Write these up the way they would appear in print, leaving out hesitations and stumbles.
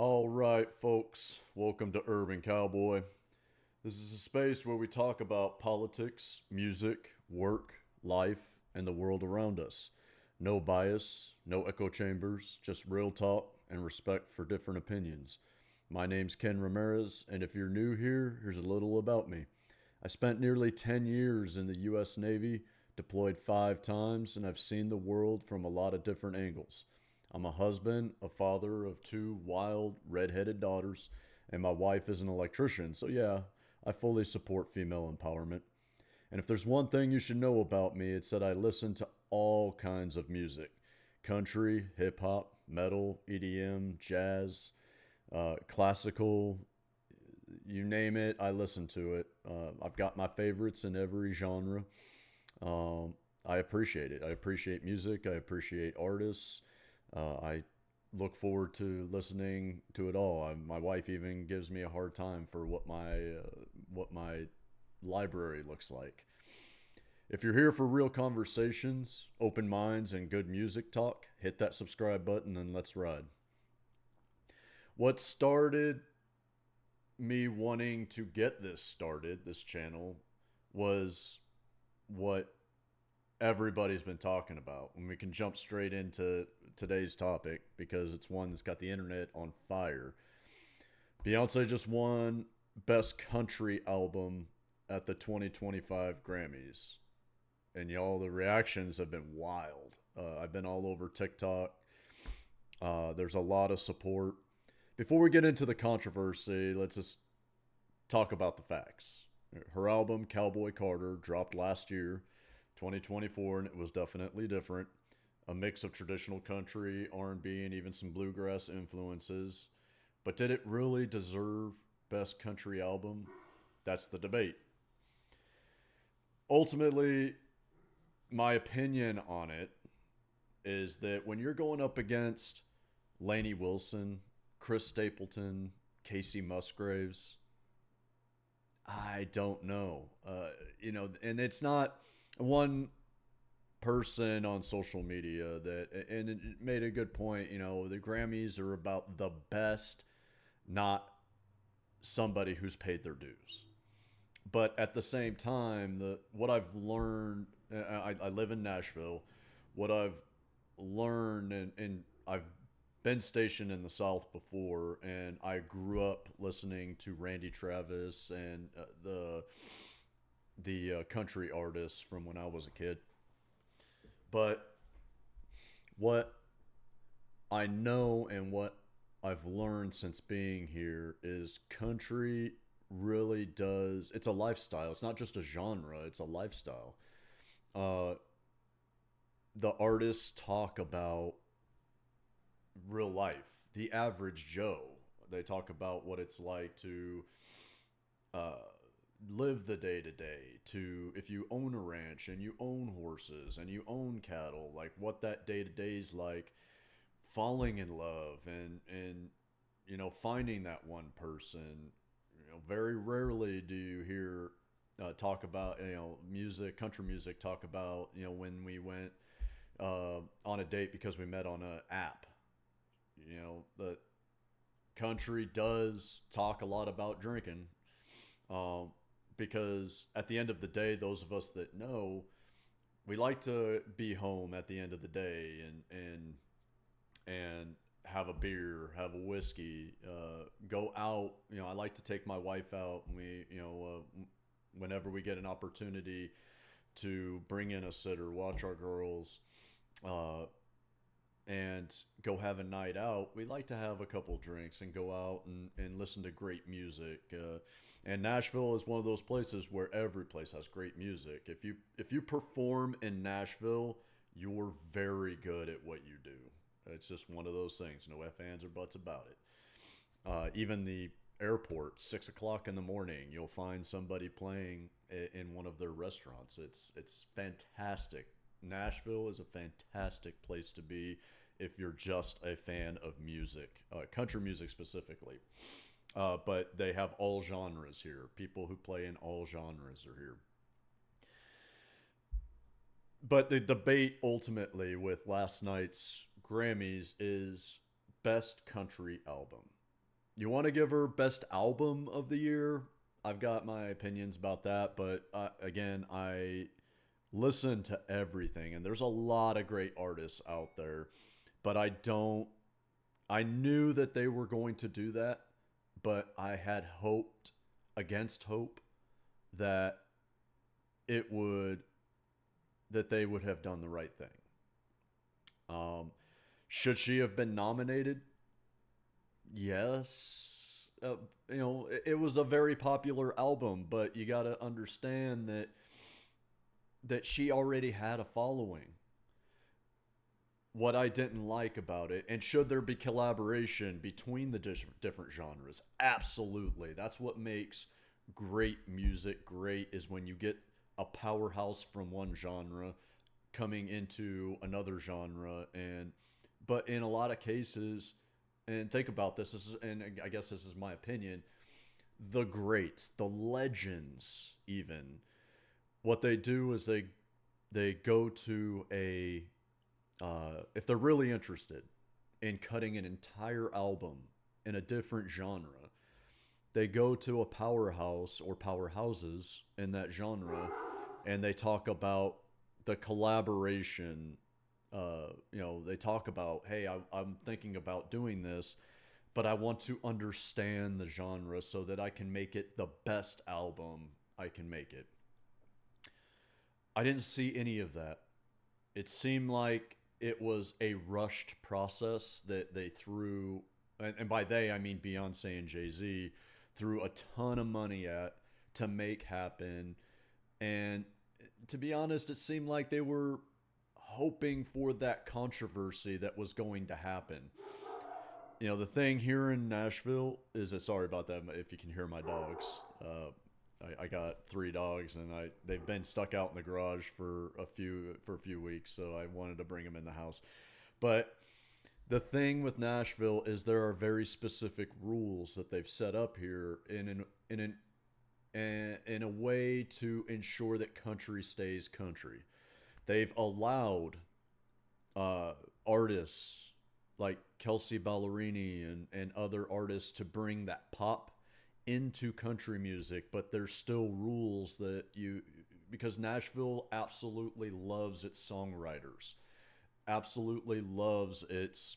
All right, folks, welcome to Urban Cowboy. This is a space where we talk about politics, music, work, life, and the world around us. No bias, no echo chambers, just real talk and respect for different opinions. My name's Ken Ramirez, and if you're new here, here's a little about me. I spent nearly 10 years in the U.S. Navy, deployed 5 times, and I've seen the world from a lot of different angles. I'm a husband, a father of two wild, red-headed daughters, and my wife is an electrician, so yeah, I fully support female empowerment. And if there's one thing you should know about me, it's that I listen to all kinds of music: country, hip hop, metal, EDM, jazz, classical, you name it, I listen to it. I've got my favorites in every genre. Um, I appreciate it. I appreciate music. I appreciate artists. I look forward to listening to it all. My wife even gives me a hard time for what my library looks like. If you're here for real conversations, open minds, and good music talk, hit that subscribe button and let's ride. What started me wanting to get this started, this channel, was what everybody's been talking about. And we can jump straight into today's topic because it's one that's got the internet on fire. Beyonce just won Best Country Album at the 2025 Grammys. And y'all, the reactions have been wild. I've been all over TikTok. There's a lot of support. Before we get into the controversy, let's just talk about the facts. Her album, Cowboy Carter, dropped last year, 2024, and it was definitely different. A mix of traditional country, R&B, and even some bluegrass influences. But did it really deserve Best Country Album? That's the debate. Ultimately, my opinion on it is that when you're going up against Lainey Wilson, Chris Stapleton, Casey Musgraves, I don't know. And it's not one person on social media that, and it made a good point. The Grammys are about the best, not somebody who's paid their dues. But at the same time, what I've learned, I live in Nashville. What I've learned, and I've been stationed in the South before, and I grew up listening to Randy Travis and the country artists from when I was a kid. But what I know and what I've learned since being here is country really does. It's a lifestyle. It's not just a genre. It's a lifestyle. Uh, the artists talk about real life. The average Joe. They talk about what it's like to uh, live the day to day. To if you own a ranch and you own horses and you own cattle, like what that day to day is like. Falling in love and finding that one person. Very rarely do you hear talk about music, country music. Talk about when we went on a date because we met on an app. The country does talk a lot about drinking, um, because at the end of the day, those of us that know, we like to be home at the end of the day and have a beer, have a whiskey, go out. I like to take my wife out, and whenever we get an opportunity to bring in a sitter, watch our girls, uh, and go have a night out, we like to have a couple drinks and go out and listen to great music. And Nashville is one of those places where every place has great music. If you perform in Nashville, you're very good at what you do. It's just one of those things. No ifs, ands, or buts about it. Even the airport, 6 o'clock in the morning, you'll find somebody playing in one of their restaurants. It's fantastic. Nashville is a fantastic place to be if you're just a fan of music, country music specifically. But they have all genres here. People who play in all genres are here. But the debate ultimately with last night's Grammys is Best Country Album. You want to give her best album of the year? I've got my opinions about that, but again, I listen to everything, and there's a lot of great artists out there, but I don't. I knew that they were going to do that, but I had hoped against hope that it would that they would have done the right thing. Um, should she have been nominated? Yes. It was a very popular album, but you got to understand that she already had a following. What I didn't like about it, and should there be collaboration between the different genres? Absolutely. That's what makes great music great, is when you get a powerhouse from one genre coming into another genre. And but in a lot of cases, and think about this, and I guess this is my opinion, the greats, the legends, even what they do is they go to a if they're really interested in cutting an entire album in a different genre, they go to a powerhouse or powerhouses in that genre, and they talk about the collaboration. They talk about, hey, I'm thinking about doing this, but I want to understand the genre so that I can make it the best album I can make it. I didn't see any of that. It seemed like it was a rushed process that they threw, and by they I mean Beyonce and Jay Z, threw a ton of money at to make happen. And to be honest, it seemed like they were hoping for that controversy that was going to happen. The thing here in Nashville is that, sorry about that if you can hear my dogs. I got three dogs, and they've been stuck out in the garage for a few weeks, so I wanted to bring them in the house. But the thing with Nashville is there are very specific rules that they've set up here in a way to ensure that country stays country. They've allowed artists like Kelsey Ballerini and other artists to bring that pop into country music, but there's still rules that because Nashville absolutely loves its songwriters, absolutely loves its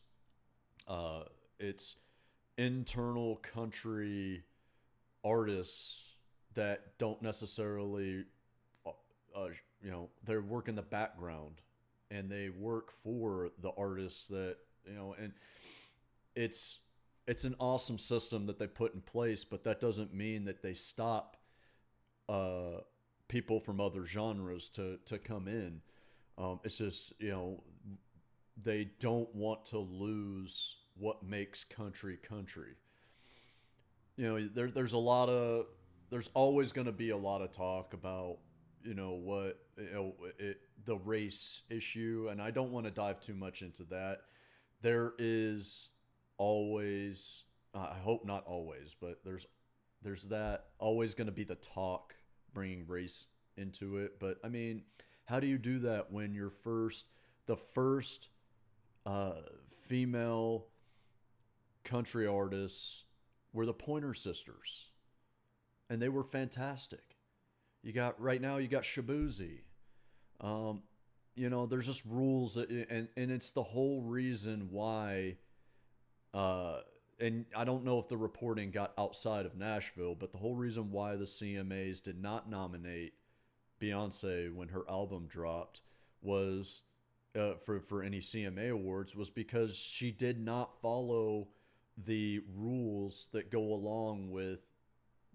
internal country artists that don't necessarily uh, they work in the background, and they work for the artists that and it's it's an awesome system that they put in place, but that doesn't mean that they stop uh, people from other genres to come in. It's just they don't want to lose what makes country country. There's always going to be a lot of talk about what the race issue, and I don't want to dive too much into that. There is always, I hope not always, but there's that always going to be the talk bringing race into it. But I mean, how do you do that when the first uh, female country artists were the Pointer Sisters, and they were fantastic. You got Shabuzi. Um, there's just rules and it's the whole reason why. And I don't know if the reporting got outside of Nashville, but the whole reason why the CMAs did not nominate Beyonce when her album dropped was for any CMA awards was because she did not follow the rules that go along with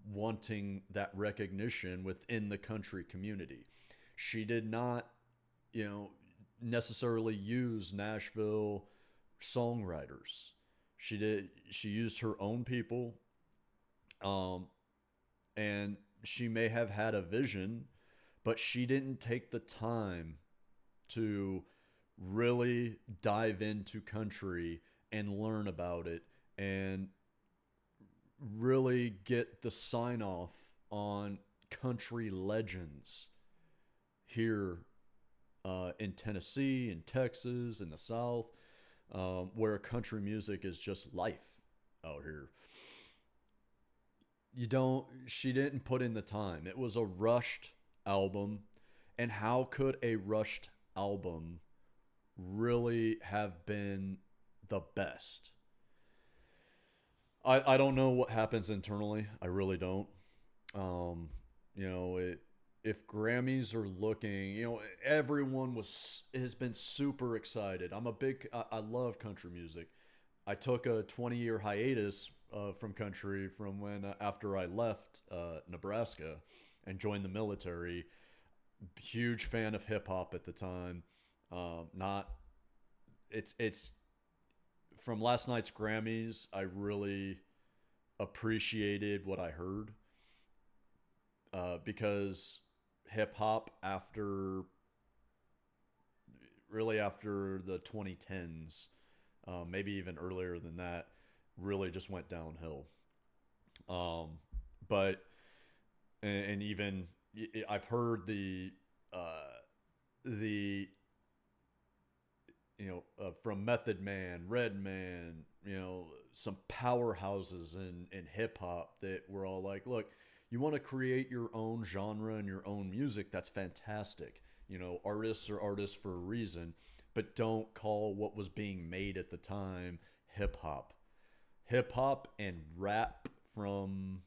wanting that recognition within the country community. She did not, you know, necessarily use Nashville songwriters. She used her own people, um, and she may have had a vision, but she didn't take the time to really dive into country and learn about it and really get the sign off on country legends here in Tennessee, in Texas, in the South, where country music is just life out here. you don't she didn't put in the time. It was a rushed album, and how could a rushed album really have been the best? I don't know what happens internally. I really don't. Um, you know, if Grammys are looking, everyone has been super excited. I love country music. I took a 20-year hiatus from country from when after I left Nebraska and joined the military. Huge fan of hip hop at the time. Not it's from last night's Grammys. I really appreciated what I heard because hip hop after the 2010s, maybe even earlier than that, really just went downhill. Um, but and even I've heard the from Method Man, Redman, some powerhouses in hip hop that were all like, look, you want to create your own genre and your own music, that's fantastic. Artists are artists for a reason, but don't call what was being made at the time hip hop. Hip hop and rap from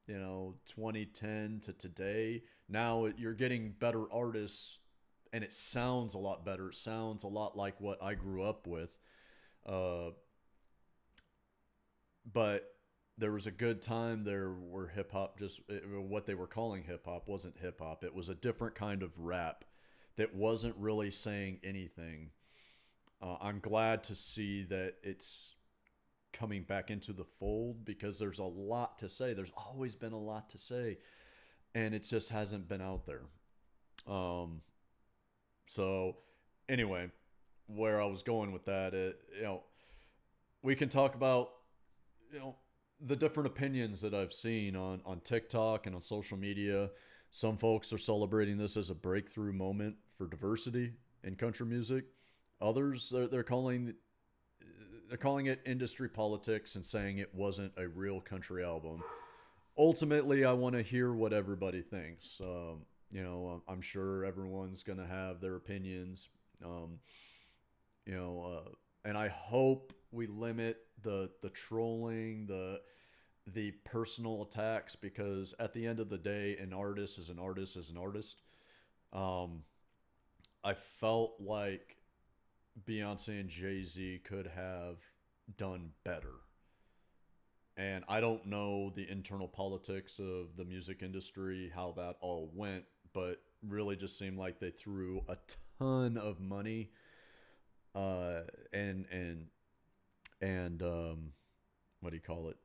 2010 to today. Now you're getting better artists, and it sounds a lot better. It sounds a lot like what I grew up with. Uh, but there was a good time there where hip hop what they were calling hip hop wasn't hip hop. It was a different kind of rap that wasn't really saying anything. I'm glad to see that it's coming back into the fold because there's a lot to say. There's always been a lot to say, and it just hasn't been out there. Um, so, anyway, where I was going with that, we can talk about you know the different opinions that I've seen on TikTok and on social media. Some folks are celebrating this as a breakthrough moment for diversity in country music. Others they're calling it industry politics and saying it wasn't a real country album. Ultimately, I want to hear what everybody thinks. I'm sure everyone's going to have their opinions. Um, and I hope we limit the trolling, the personal attacks, because at the end of the day, an artist is an artist is an artist. Um, I felt like Beyonce and Jay-Z could have done better. And I don't know the internal politics of the music industry, how that all went, but really just seemed like they threw a ton of money uh, and and and what do you call it?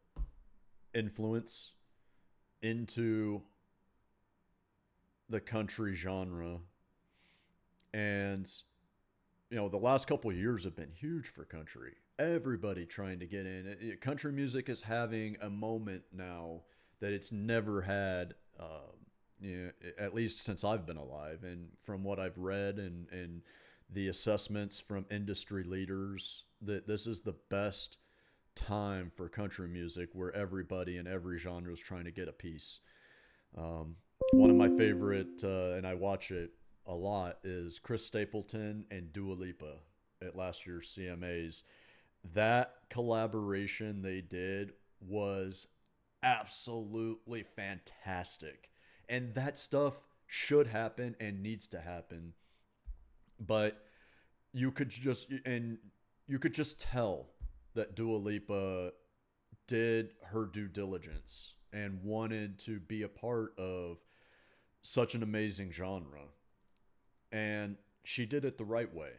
Influence into the country genre. And the last couple of years have been huge for country. Everybody trying to get in. Country music is having a moment now that it's never had, at least since I've been alive. And from what I've read and the assessments from industry leaders, that this is the best time for country music where everybody in every genre is trying to get a piece. Um, One of my favorite, and I watch it a lot, is Chris Stapleton and Dua Lipa at last year's CMAs. That collaboration they did was absolutely fantastic. And that stuff should happen and needs to happen. But you could just tell that Dua Lipa did her due diligence and wanted to be a part of such an amazing genre. And she did it the right way.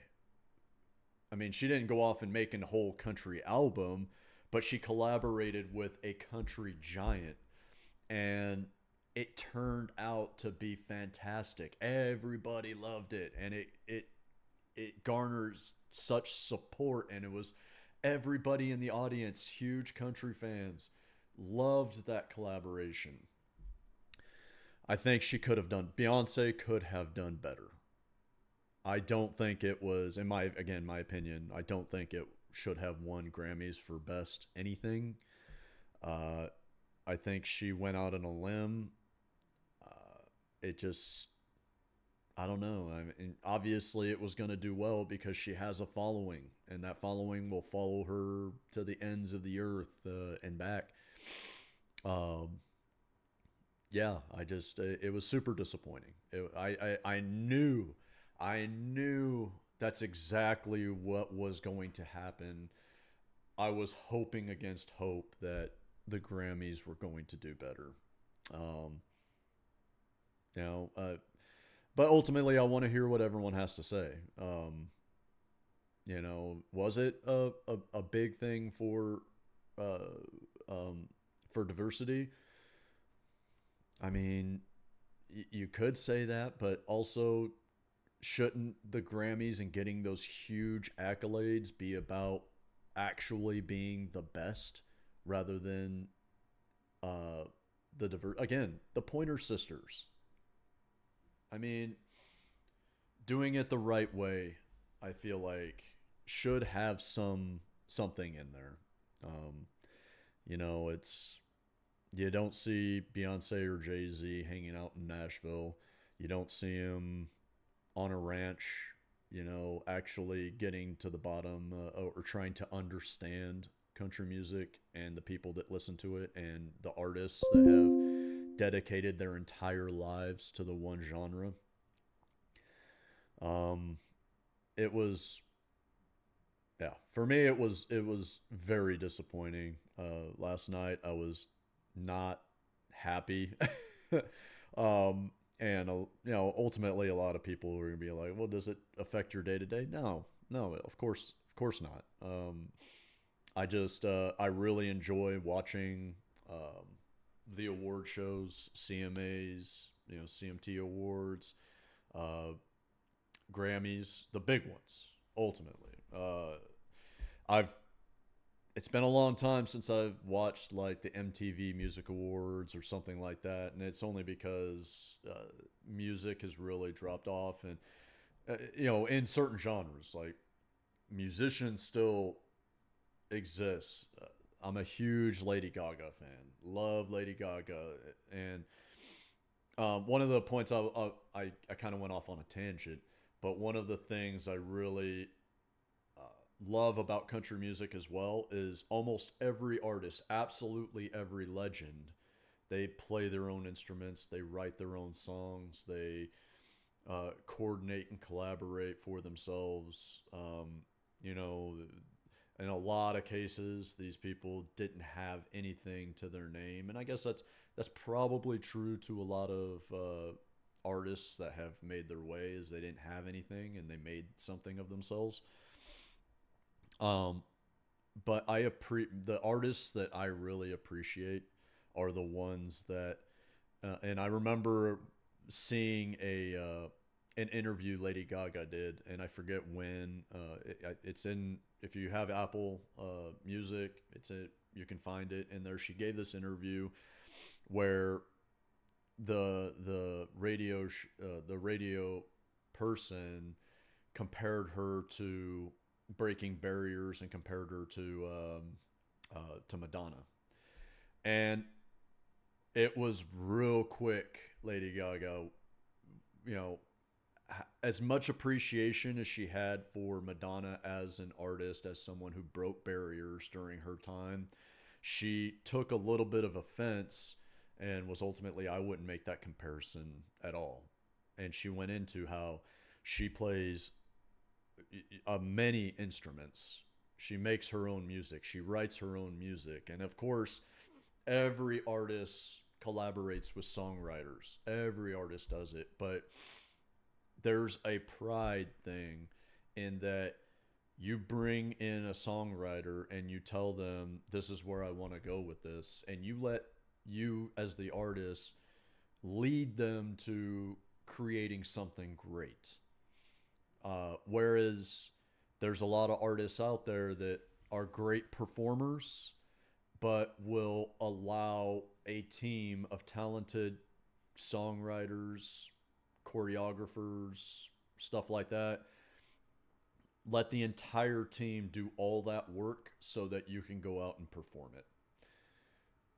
I mean, she didn't go off and make a whole country album, but she collaborated with a country giant, and it turned out to be fantastic. Everybody loved it, and it garners such support, and it was everybody in the audience, huge country fans, loved that collaboration. I think Beyonce could have done better. I don't think it was, my opinion, I don't think it should have won Grammys for best anything. Uh, I think she went out on a limb. It just, I don't know. I mean, obviously, it was going to do well because she has a following, and that following will follow her to the ends of the earth and back. Um, yeah, it was super disappointing. I knew that's exactly what was going to happen. I was hoping against hope that the Grammys were going to do better. Um, you know, but ultimately, I want to hear what everyone has to say. Was it a big thing uh, for diversity? I mean, you could say that, but also shouldn't the Grammys and getting those huge accolades be about actually being the best rather than uh, the Pointer Sisters? I mean, doing it the right way, I feel like should have something in there. Um, it's you don't see Beyonce or Jay Z hanging out in Nashville. You don't see him on a ranch, actually getting to the bottom or trying to understand country music and the people that listen to it and the artists that have dedicated their entire lives to the one genre. Um, it was, yeah, for me it was very disappointing. Last night I was not happy. um, and ultimately, a lot of people are gonna be like, "Well, does it affect your day to day?" No, no, of course not. I really enjoy watching the award shows, CMAs, CMT awards, uh, Grammys, the big ones. Ultimately, I've it's been a long time since I've watched like the MTV Music Awards or something like that, and it's only because music has really dropped off, and in certain genres, like musicians still exist. I'm a huge Lady Gaga fan. Love Lady Gaga, and one of the points I kind of went off on a tangent, but one of the things I really love about country music as well is almost every artist, absolutely every legend, they play their own instruments, they write their own songs, they coordinate and collaborate for themselves. You know, in a lot of cases, these people didn't have anything to their name, and I guess that's probably true to a lot of artists that have made their way, is they didn't have anything and they made something of themselves. Um, but the artists that I really appreciate are the ones that, and I remember seeing a an interview Lady Gaga did, and I forget when. It's in, if you have Apple Music, you can find it in there. She gave this interview where the radio person compared her to breaking barriers and compared her to Madonna, and it was real quick. Lady Gaga, you know, as much appreciation as she had for Madonna as an artist, as someone who broke barriers during her time, she took a little bit of offense and was ultimately, I wouldn't make that comparison at all. And she went into how she plays many instruments. She makes her own music. She writes her own music. And of course, every artist collaborates with songwriters. Every artist does it. But there's a pride thing in that you bring in a songwriter and you tell them, this is where I want to go with this. And you let you, as the artist, lead them to creating something great. Whereas there's a lot of artists out there that are great performers, but will allow a team of talented songwriters, choreographers, stuff like that. Let the entire team do all that work so that you can go out and perform it.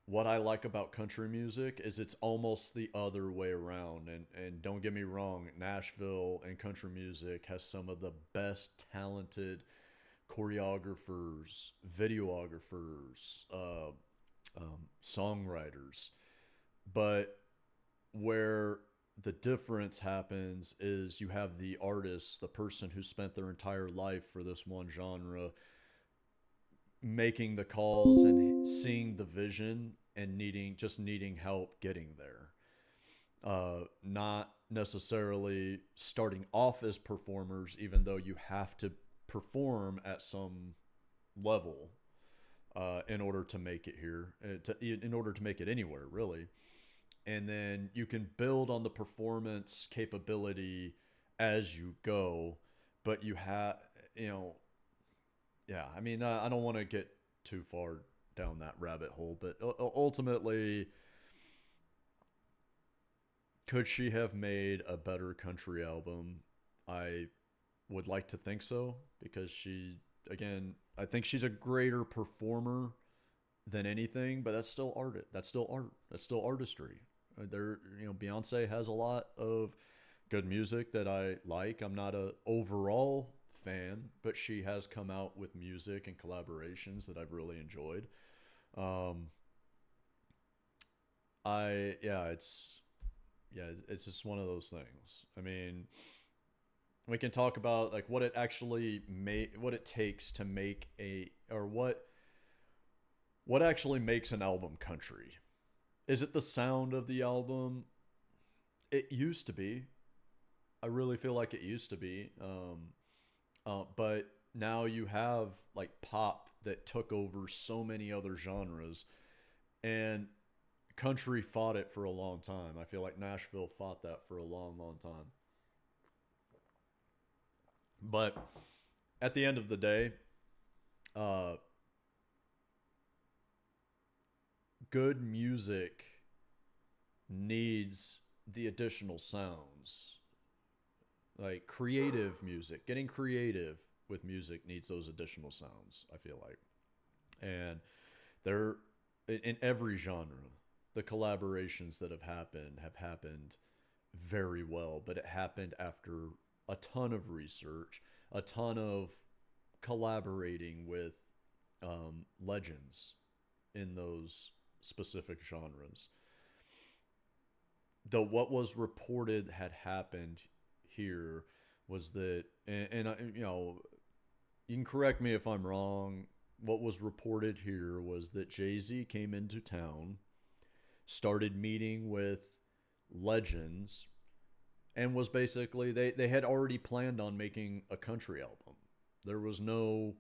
what I like about country music is it's almost the other way around. And don't get me wrong, Nashville and country music has some of the best talented choreographers, videographers, songwriters. But where the difference happens is you have the artist, the person who spent their entire life for this one genre, making the calls and seeing the vision and needing help getting there. Not necessarily starting off as performers, even though you have to perform at some level in order to make it here, in order to make it anywhere, really. And then you can build on the performance capability as you go, but you have, you know, yeah, I mean, I don't want to get too far down that rabbit hole, but ultimately, could she have made a better country album? I would like to think so because again, I think she's a greater performer than anything, but that's still art. That's still art. That's still artistry. Beyonce has a lot of good music that I like. I'm not a overall fan, but she has come out with music and collaborations that I've really enjoyed. Um, I it's just one of those things. I mean, we can talk about like what it takes to make what actually makes an album country. Is it the sound of the album? It used to be. I really feel like it used to be. But now you have like pop that took over so many other genres, and country fought it for a long time. I feel like Nashville fought that for a long, long time. But at the end of the day, uh, good music needs the additional sounds. Like creative music, getting creative with music needs those additional sounds, I feel like. And they're in every genre. The collaborations that have happened very well, but it happened after a ton of research, a ton of collaborating with legends in those specific genres. Though what was reported had happened here was that, you can correct me if I'm wrong. What was reported here was that Jay Z came into town, started meeting with legends, and was basically they had already planned on making a country album. There was no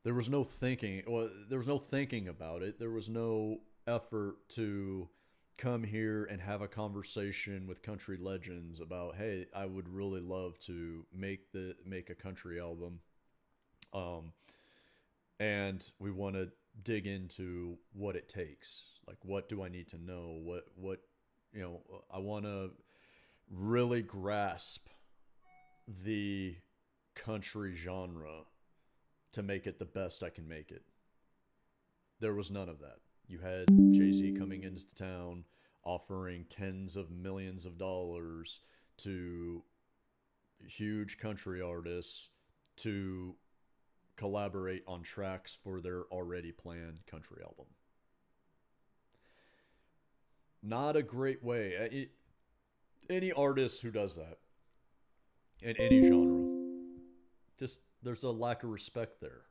there was no thinking. Well, there was no thinking about it. There was no effort to come here and have a conversation with country legends about, hey, I would really love to make a country album, um, and we want to dig into what it takes. Like, what do I need to know? I want to really grasp the country genre to make it the best I can make it. There was none of that. You had Jay Z coming into town offering tens of millions of dollars to huge country artists to collaborate on tracks for their already planned country album. Not a great way. Any artist who does that in any genre, just there's a lack of respect there.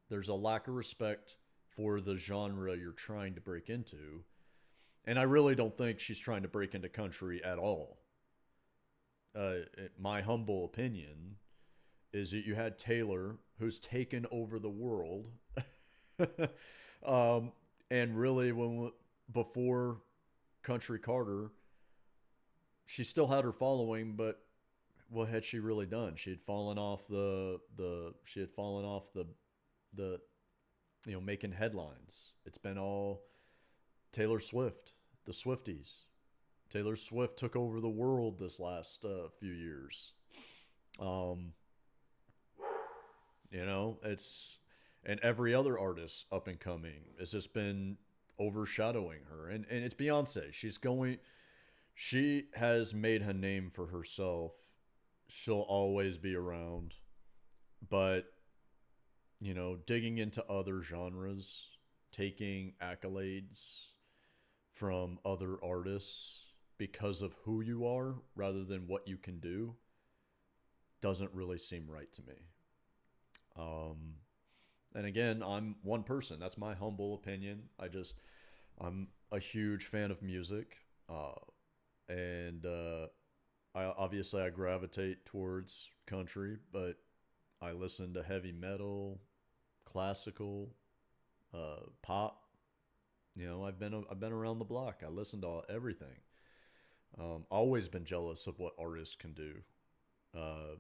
There's a lack of respect for the genre you're trying to break into. And I really don't think she's trying to break into country at all. My humble opinion is that you had Taylor, who's taken over the world, um, and really before Country Carter, she still had her following, but what had she really done? She had fallen off the making headlines. It's been all Taylor Swift, the Swifties. Taylor Swift took over the world this last few years. Um, it's and every other artist up and coming. It's just been overshadowing her. And it's Beyonce. She has made a name for herself. She'll always be around. But, digging into other genres, taking accolades from other artists because of who you are rather than what you can do doesn't really seem right to me. Um, and again, I'm one person. That's my humble opinion. I'm a huge fan of music. And I gravitate towards country, but I listen to heavy metal, classical, pop. I've been around the block. I listen to everything. Always been jealous of what artists can do. Uh,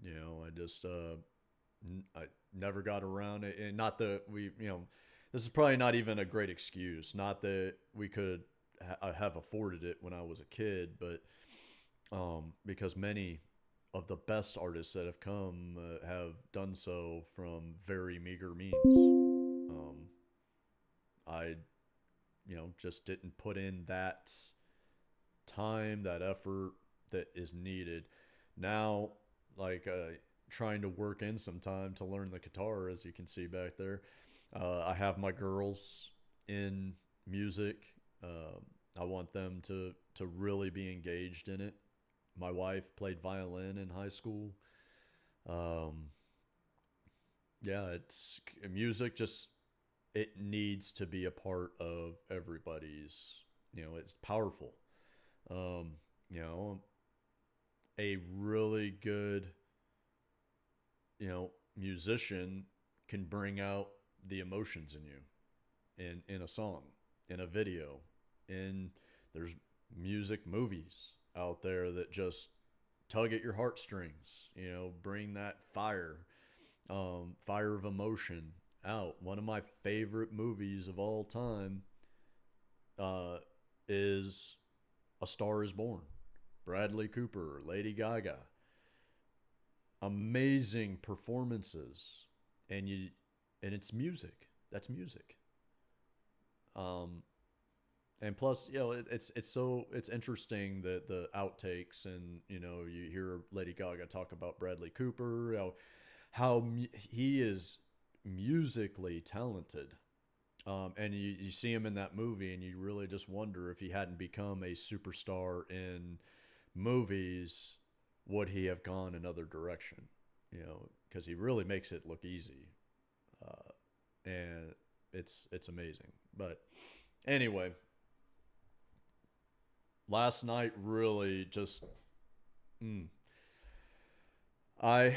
I just I never got around it, and not that this is probably not even a great excuse. Not that we could have afforded it when I was a kid, but because many of the best artists that have come have done so from very meager means. I, just didn't put in that time, that effort that is needed. Now, like trying to work in some time to learn the guitar, as you can see back there. I have my girls in music. I want them to really be engaged in it. My wife played violin in high school. Um, yeah, it's music. Just it needs to be a part of everybody's. It's powerful. Um, you know, a really good musician can bring out the emotions in you in a song, in a video, in there's music movies out there that just tug at your heartstrings, bring that fire of emotion out. One of my favorite movies of all time uh, is A Star Is Born. Bradley Cooper, Lady Gaga. Amazing performances, and it's music. That's music. Um, and plus, it's interesting that the outtakes, and you hear Lady Gaga talk about Bradley Cooper, he is musically talented. And you see him in that movie, and you really just wonder if he hadn't become a superstar in movies, would he have gone another direction? Because he really makes it look easy, and it's amazing. But anyway, last night really just I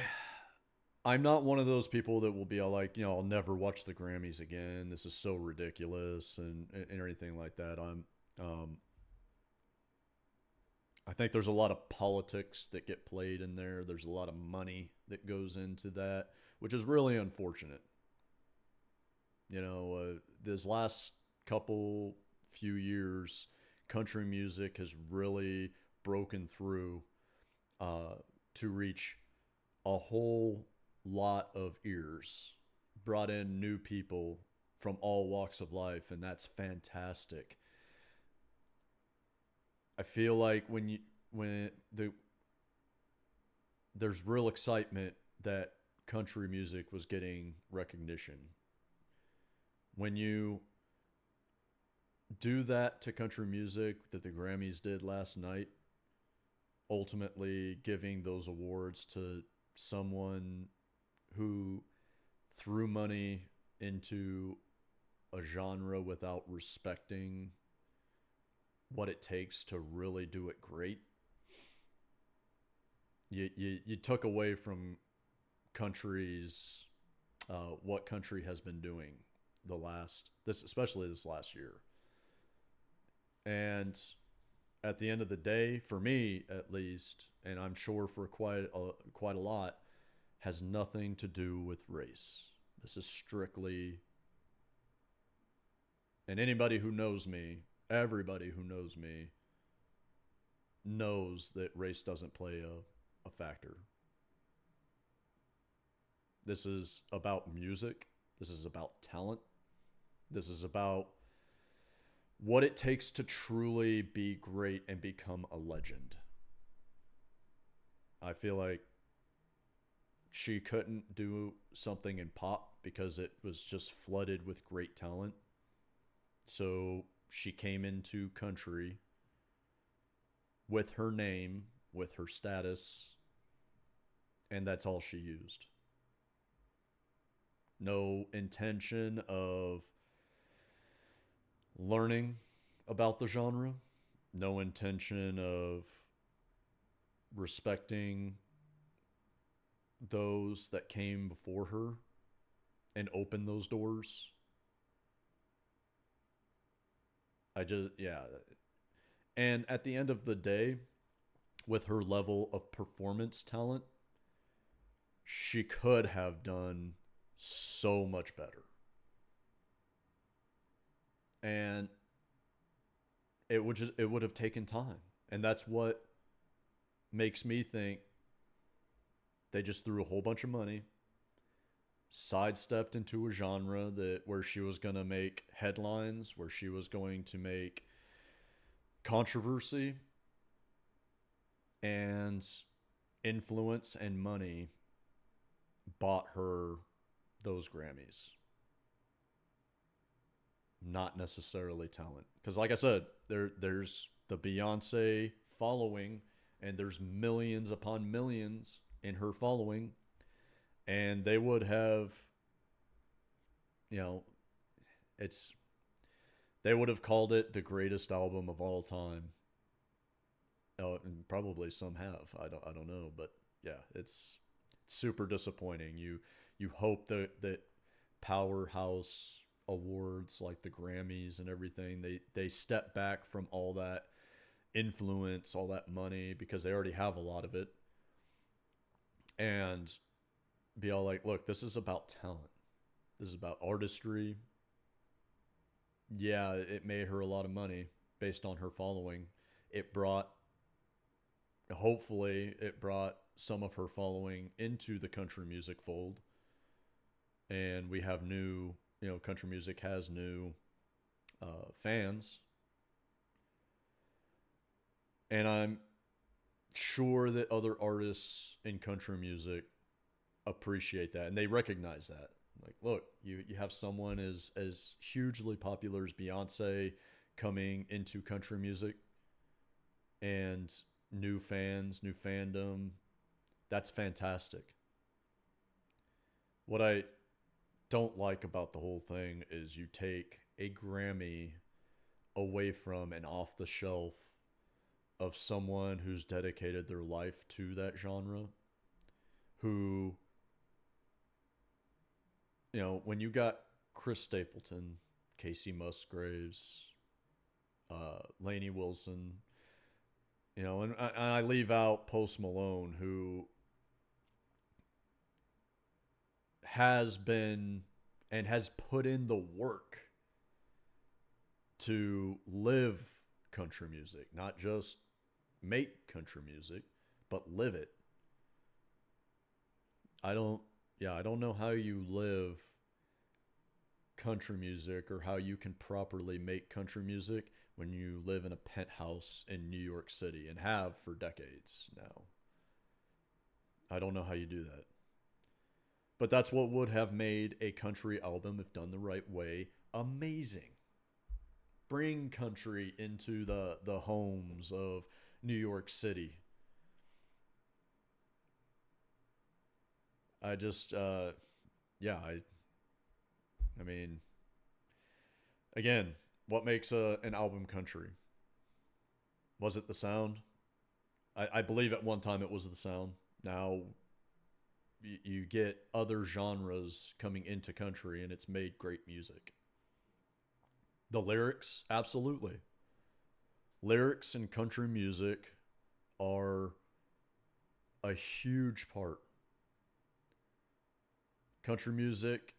I'm not one of those people that will be all like, I'll never watch the Grammys again. This is so ridiculous and everything like that. Um, I think there's a lot of politics that get played in there. There's a lot of money that goes into that, which is really unfortunate. This last couple few years, country music has really broken through uh, to reach a whole lot of ears, brought in new people from all walks of life, and that's fantastic. I feel like when there's real excitement that country music was getting recognition. When you do that to country music that the Grammys did last night, ultimately giving those awards to someone who threw money into a genre without respecting what it takes to really do it great. You took away from countries what country has been doing especially this last year. And at the end of the day, for me at least, and I'm sure for quite a lot, has nothing to do with race. This is strictly, and anybody who knows me, everybody who knows me, knows that race doesn't play a factor. This is about music. This is about talent. This is about what it takes to truly be great and become a legend. I feel like she couldn't do something in pop because it was just flooded with great talent. So she came into country with her name, with her status, and that's all she used. No intention of learning about the genre, no intention of respecting those that came before her and opened those doors. I just, yeah. And at the end of the day, with her level of performance talent, she could have done so much better. And it would have taken time. And that's what makes me think they just threw a whole bunch of money, sidestepped into a genre that where she was going to make headlines, where she was going to make controversy and influence and money bought her those Grammys. Not necessarily talent. Because like I said, there's the Beyoncé following and there's millions upon millions in her following. And they would have, you know, it's they would have called it the greatest album of all time. Oh, and probably some have. I don't know, but yeah, it's super disappointing. You hope that powerhouse awards like the Grammys and everything, they step back from all that influence, all that money because they already have a lot of it and be all like, look, this is about talent. This is about artistry. Yeah, it made her a lot of money based on her following. It brought hopefully it brought some of her following into the country music fold and we have new, country music has new fans, and I'm sure that other artists in country music appreciate that and they recognize that. Like, look, you have someone as hugely popular as Beyonce coming into country music and new fans, new fandom. That's fantastic. What I don't like about the whole thing is you take a Grammy away from and off the shelf of someone who's dedicated their life to that genre, who, when you got Chris Stapleton, Casey Musgraves, Lainey Wilson, and I leave out Post Malone, who has been and has put in the work to live country music, not just make country music, but live it. I don't, yeah, I don't know how you live country music or how you can properly make country music when you live in a penthouse in New York City and have for decades now. I don't know how you do that. But that's what would have made a country album, if done the right way, amazing. Bring country into the homes of New York City. I just, yeah, I mean, again, what makes an album country? Was it the sound? I believe at one time it was the sound. Now you get other genres coming into country and it's made great music. The lyrics, absolutely. Lyrics in country music are a huge part. Country music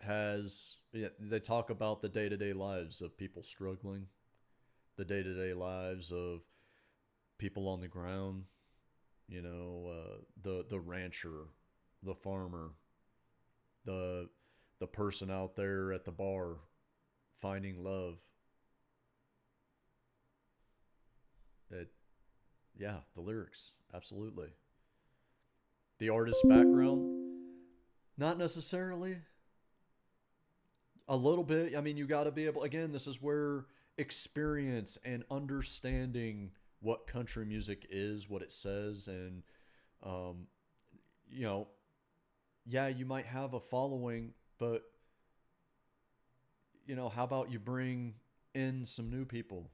has, yeah, they talk about the day-to-day lives of people struggling, the day-to-day lives of people on the ground, the rancher, the farmer, the person out there at the bar finding love. Yeah, the lyrics, absolutely. The artist's background, not necessarily. A little bit. I mean, you got to be able. Again, this is where experience and understanding what country music is, what it says, and um, you know, yeah, you might have a following, but how about you bring in some new people?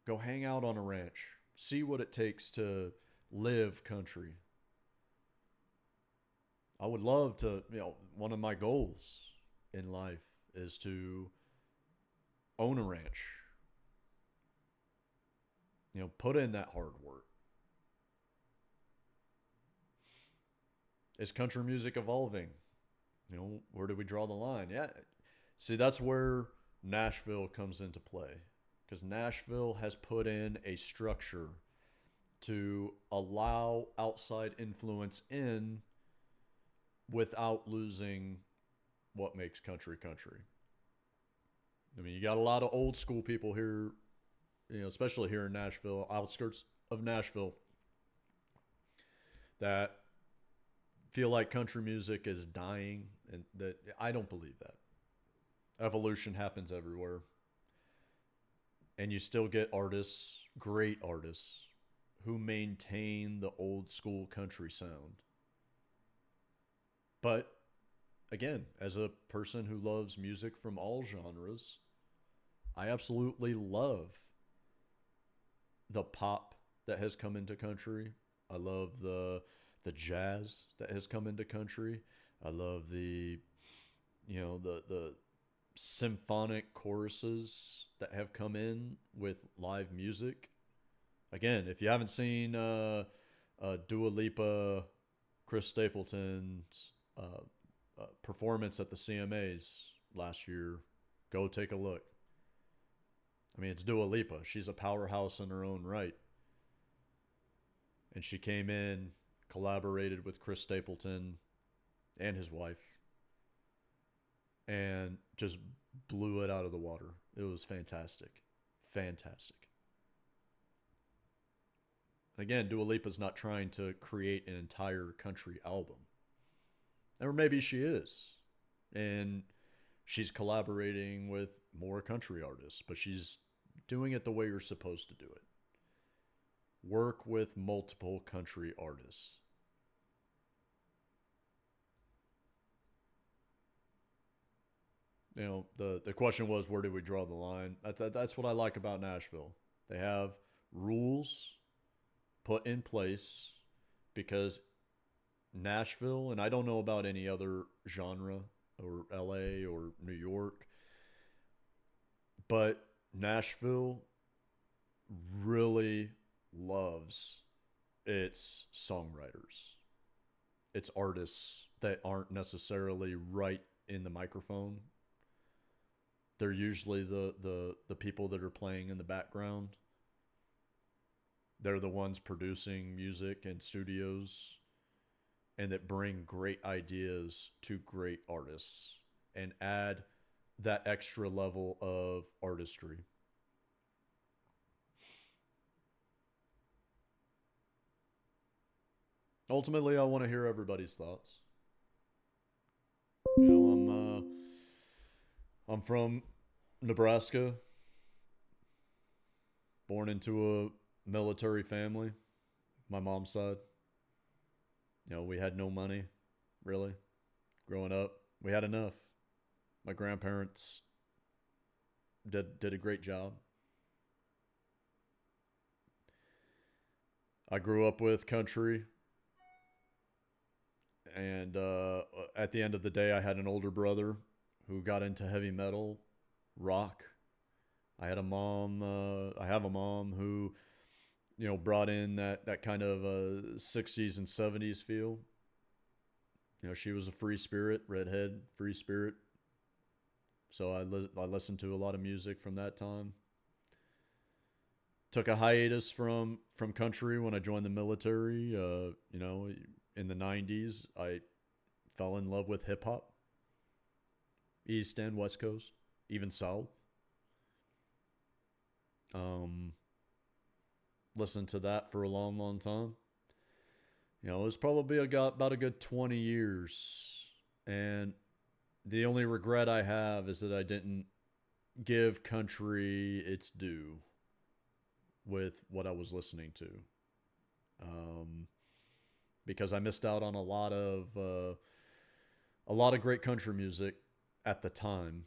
Go hang out on a ranch, see what it takes to live country. I would love to. One of my goals in life is to own a ranch. Put in that hard work. Is country music evolving? Where do we draw the line? Yeah. See, that's where Nashville comes into play. Because Nashville has put in a structure to allow outside influence in without losing what makes country country. I mean, you got a lot of old school people here, especially here in Nashville, outskirts of Nashville, that feel like country music is dying, and that I don't believe that. Evolution happens everywhere, and you still get artists, great artists, who maintain the old school country sound. But again, as a person who loves music from all genres, I absolutely love the pop that has come into country. I love the jazz that has come into country. I love the symphonic choruses that have come in with live music. Again, if you haven't seen Dua Lipa, Chris Stapleton's performance at the CMAs last year, go take a look. I mean, it's Dua Lipa. She's a powerhouse in her own right. And she came in, collaborated with Chris Stapleton and his wife, and just blew it out of the water. It was fantastic. Fantastic. Again, Dua Lipa's not trying to create an entire country album. Or maybe she is. And she's collaborating with more country artists, but she's doing it the way you're supposed to do it. Work with multiple country artists. The question was, where do we draw the line? That's what I like about Nashville. They have rules put in place because Nashville, and I don't know about any other genre or LA or New York, but Nashville really loves its songwriters, its artists that aren't necessarily right in the microphone. They're usually the people that are playing in the background. They're the ones producing music in studios and that bring great ideas to great artists and add that extra level of artistry. Ultimately, I want to hear everybody's thoughts. You know, I'm from Nebraska, born into a military family. My mom's side. We had no money, really, growing up. We had enough. My grandparents did a great job. I grew up with country, and at the end of the day, I had an older brother who got into heavy metal, rock. I had a mom. I have a mom who, brought in that kind of '60s and '70s feel. She was a free spirit, redhead, free spirit. So I listened to a lot of music from that time. Took a hiatus from country when I joined the military. In the '90s, I fell in love with hip hop, East and West Coast, even South. Um, listened to that for a long, long time. You know, it was probably about a good 20 years. And the only regret I have is that I didn't give country its due with what I was listening to. Um, because I missed out on a lot of great country music at the time.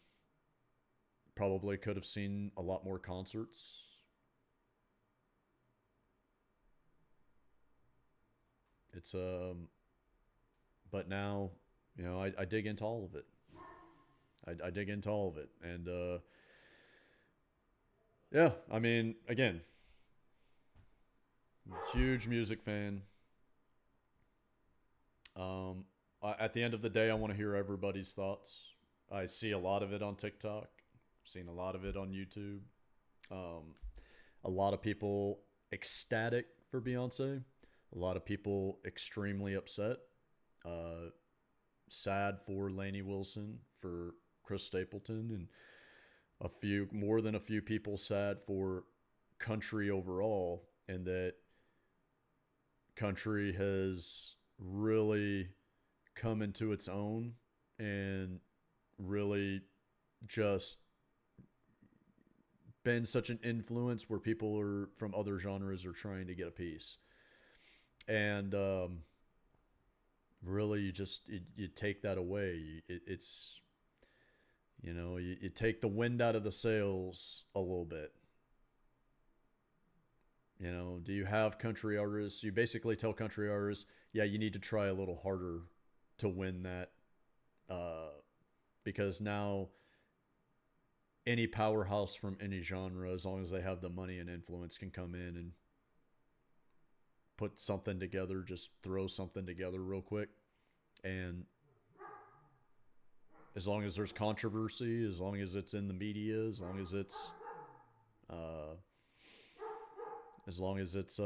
Probably could have seen a lot more concerts. It's but now, you know, I dig into all of it. I dig into all of it, and yeah, I mean, again, huge music fan. Um, at the end of the day, I want to hear everybody's thoughts. I see a lot of it on TikTok, seen a lot of it on YouTube. Um, a lot of people ecstatic for Beyonce. A lot of people extremely upset. Uh, Sad for Lainey Wilson, for Chris Stapleton, and a few more than a few people sad for country overall, and that country has really come into its own and really just been such an influence where people are from other genres are trying to get a piece. And really, you take that away. It's, you know, you take the wind out of the sails a little bit. You know, do you have country artists? You basically tell country artists, yeah, you need to try a little harder to win that, uh, because now any powerhouse from any genre, as long as they have the money and influence, can come in and put something together, just throw something together real quick. And as long as there's controversy, as long as it's in the media, uh, as long as it's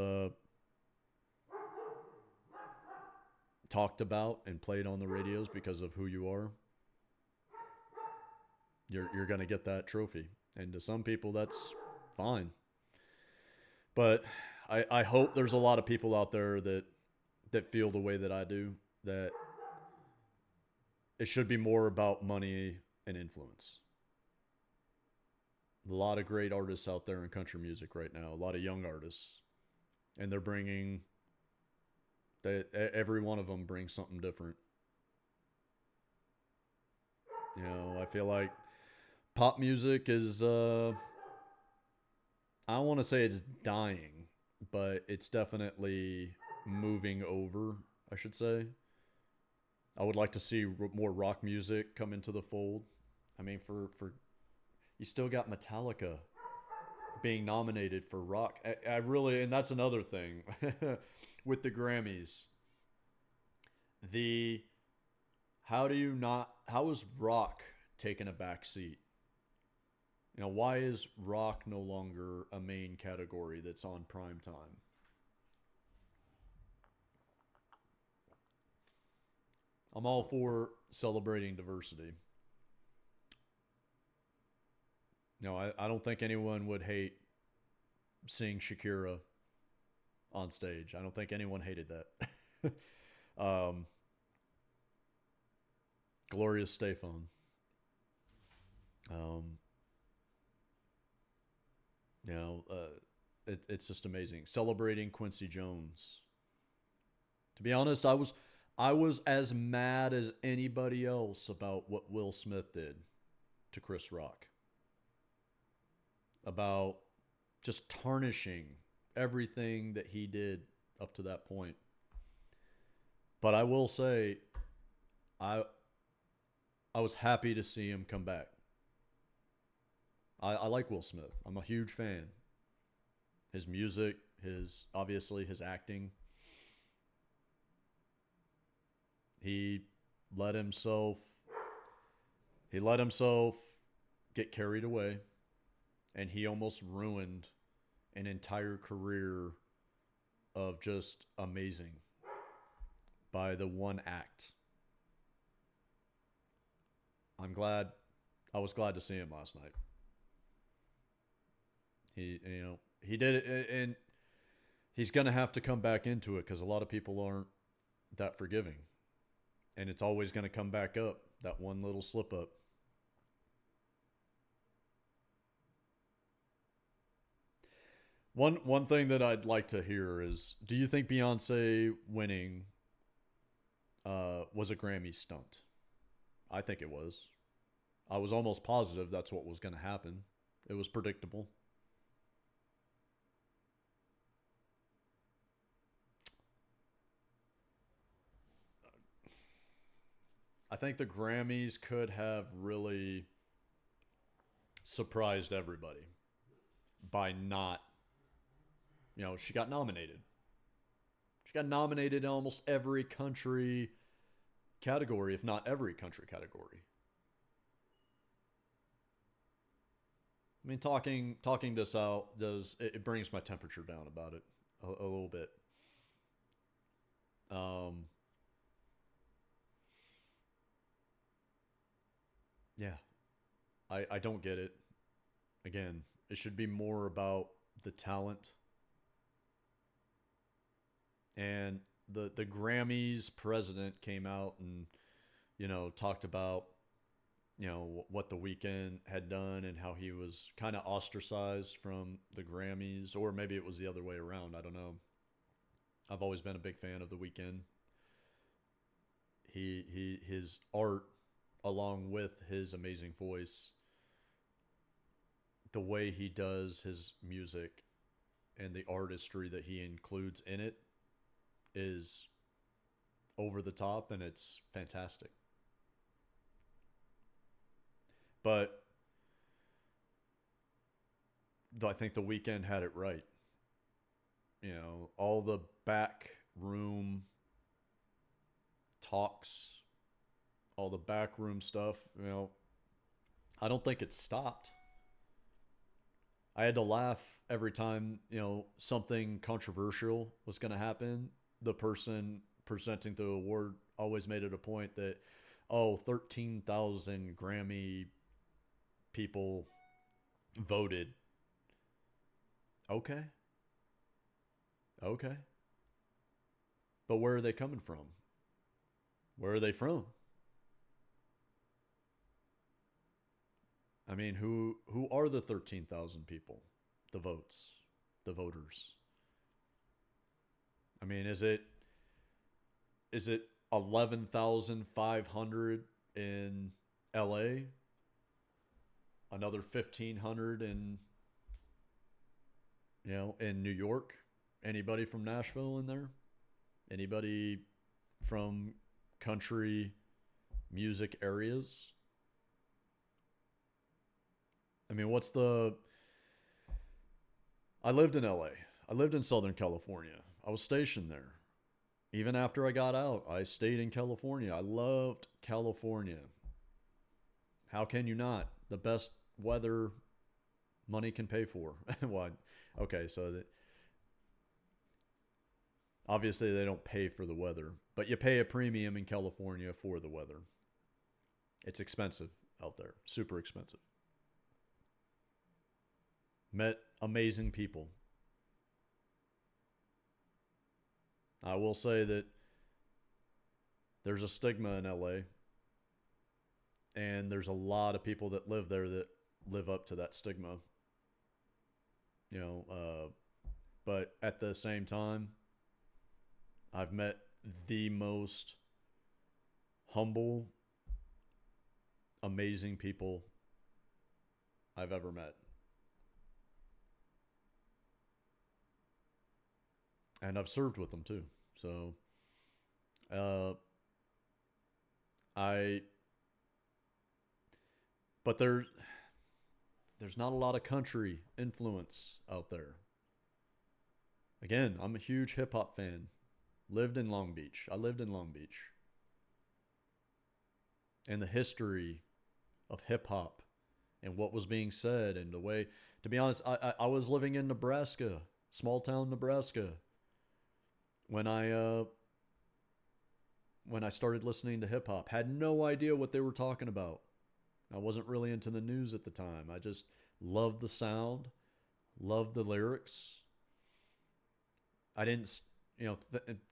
talked about and played on the radios because of who you are, you're gonna get that trophy. And to some people, that's fine. But I hope there's a lot of people out there that feel the way that I do. That it should be more about money and influence. A lot of great artists out there in country music right now. A lot of young artists, and they're bringing. Every one of them brings something different. You know, I feel like pop music is I don't want to say it's dying, but it's definitely moving over, I should say. I would like to see more rock music come into the fold. I mean, for you still got Metallica being nominated for rock. I really, and that's another thing with the Grammys. The how do you not? How is rock taking a back seat? You know, why is rock no longer a main category that's on prime time? I'm all for celebrating diversity. No, I don't think anyone would hate seeing Shakira on stage. I don't think anyone hated that. um, Gloria Stefan. Um, you know, it's just amazing. Celebrating Quincy Jones. To be honest, I was as mad as anybody else about what Will Smith did to Chris Rock. About just tarnishing everything that he did up to that point. But I will say, I I was happy to see him come back. I like Will Smith. I'm a huge fan. His music, his obviously his acting. He let himself he let himself get carried away, and he almost ruined an entire career of just amazing by the one act. I'm glad I was glad to see him last night. He, you know, he did it, and He's going to have to come back into it because a lot of people aren't that forgiving. And it's always going to come back up, that one little slip up. One thing that I'd like to hear is, do you think Beyonce winning was a Grammy stunt? I think it was. I was almost positive that's what was going to happen. It was predictable. I think the Grammys could have really surprised everybody by not, she got nominated. She got nominated in almost every country category, if not every country category. I mean, talking this out does it brings my temperature down about it a little bit. Um, yeah, I don't get it. Again, it should be more about the talent and the Grammys president came out and talked about what the weekend had done and how he was kind of ostracized from the Grammys, or maybe it was the other way around. I don't know. I've always been a big fan of the weekend. His art, along with his amazing voice, the way he does his music, and the artistry that he includes in it is over the top, and it's fantastic. But I think the weekend had it right. All the back room talks, all the back room stuff, I don't think it stopped. I had to laugh every time, something controversial was going to happen. The person presenting the award always made it a point that, oh, 13,000 Grammy people voted. Okay. Okay. But where are they coming from? Where are they from? I mean, who are the 13,000 people? The votes, the voters. I mean, is it 11,500 in LA? Another 1,500 in New York? Anybody from Nashville in there? Anybody from country music areas? I mean, I lived in LA. I lived in Southern California. I was stationed there. Even after I got out, I stayed in California. I loved California. How can you not? The best weather money can pay for. What? Okay, so obviously they don't pay for the weather, but you pay a premium in California for the weather. It's expensive out there, super expensive. Met amazing people. I will say that there's a stigma in LA, and there's a lot of people that live there that live up to that stigma. You know, but at the same time, I've met the most humble, amazing people I've ever met. And I've served with them too. So, uh, I, but there's not a lot of country influence out there. Again, I'm a huge hip hop fan. Lived in Long Beach. I lived in Long Beach. And the history of hip hop and what was being said and the way, to be honest, I was living in Nebraska, small town Nebraska, when I started listening to hip hop. Had no idea what they were talking about. I wasn't really into the news at the time. I just loved the sound, loved the lyrics, I didn't,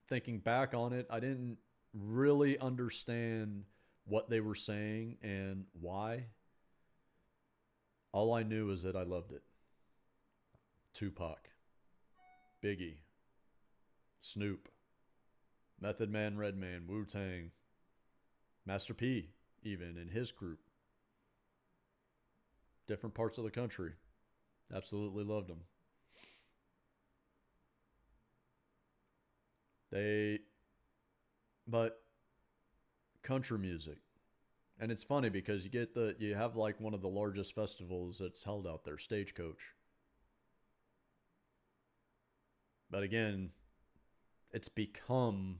thinking back on it, I didn't really understand what they were saying and why. All I knew is that I loved it. Tupac, Biggie, Snoop, Method Man, Redman, Wu Tang, Master P, even in his group. Different parts of the country. Absolutely loved them. They, but country music. And it's funny because you have like one of the largest festivals that's held out there, Stagecoach. But again, it's become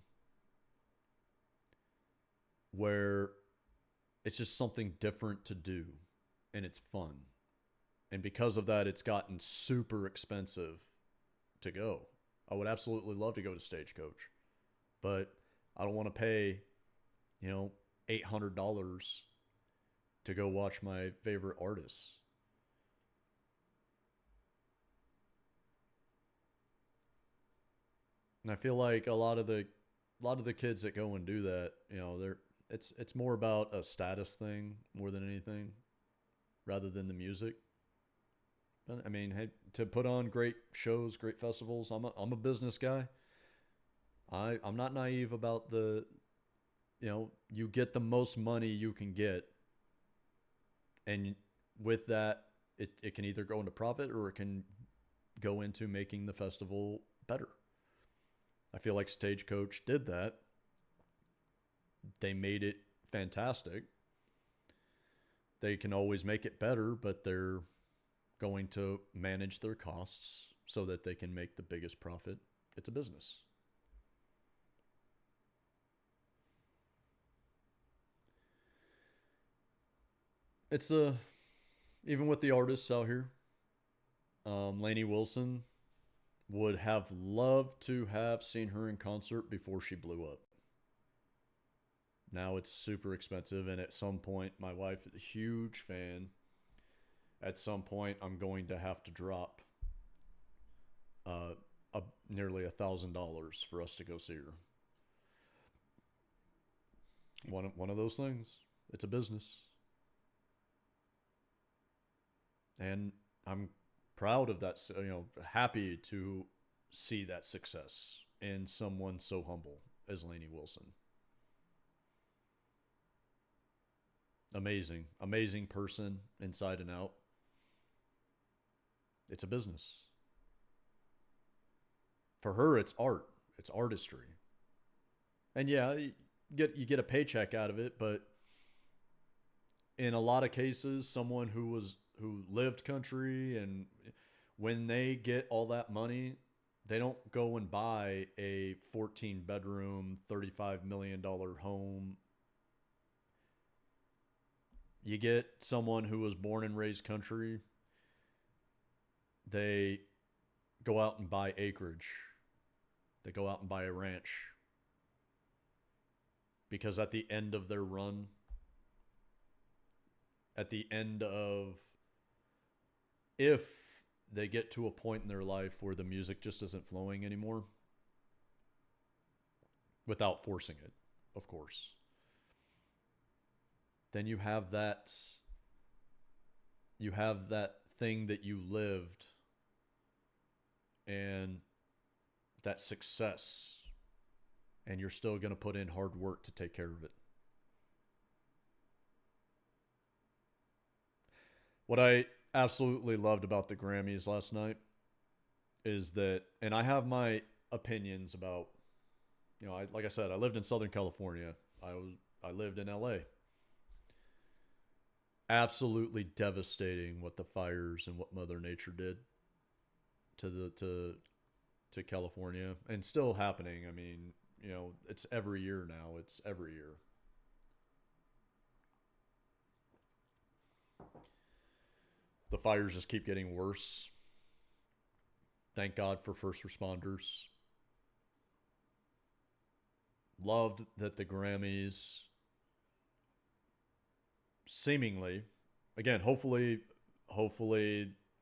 where it's just something different to do and it's fun. And because of that, it's gotten super expensive to go. I would absolutely love to go to Stagecoach, but I don't want to pay, you know, $800 to go watch my favorite artists. And I feel like a lot of the kids that go and do that, it's more about a status thing more than anything, rather than the music. But, I mean, hey, to put on great shows, great festivals, I'm a business guy. I'm not naive about you get the most money you can get, and with that, it can either go into profit or it can go into making the festival better. I feel like Stagecoach did that. They made it fantastic. They can always make it better, but they're going to manage their costs so that they can make the biggest profit. It's a business. It's a Even with the artists out here, Lainey Wilson would have loved to have seen her in concert before she blew up. Now it's super expensive, and at some point, my wife is a huge fan. At some point, I'm going to have to drop uh, nearly $1,000 for us to go see her. One of those things. It's a business, and I'm proud of that. Happy to see that success in someone so humble as Lainey Wilson. Amazing, amazing person inside and out. It's a business. For her, it's art. It's artistry. And yeah, you get a paycheck out of it, but in a lot of cases, someone who lived country, and when they get all that money, they don't go and buy a 14 bedroom, $35 million home. You get someone who was born and raised country, they go out and buy acreage. They go out and buy a ranch because at the end of their run, at the end of, if they get to a point in their life where the music just isn't flowing anymore, without forcing it, of course, then you have that thing that you lived, and that success, and you're still going to put in hard work to take care of it. What I absolutely loved about the Grammys last night is that, and I have my opinions about, like I said, I lived in Southern California. I lived in LA. Absolutely devastating what the fires and what Mother Nature did to the to California, and still happening. I mean, it's every year now. It's every year. The fires just keep getting worse. Thank God for first responders. Loved that the Grammys seemingly, again, hopefully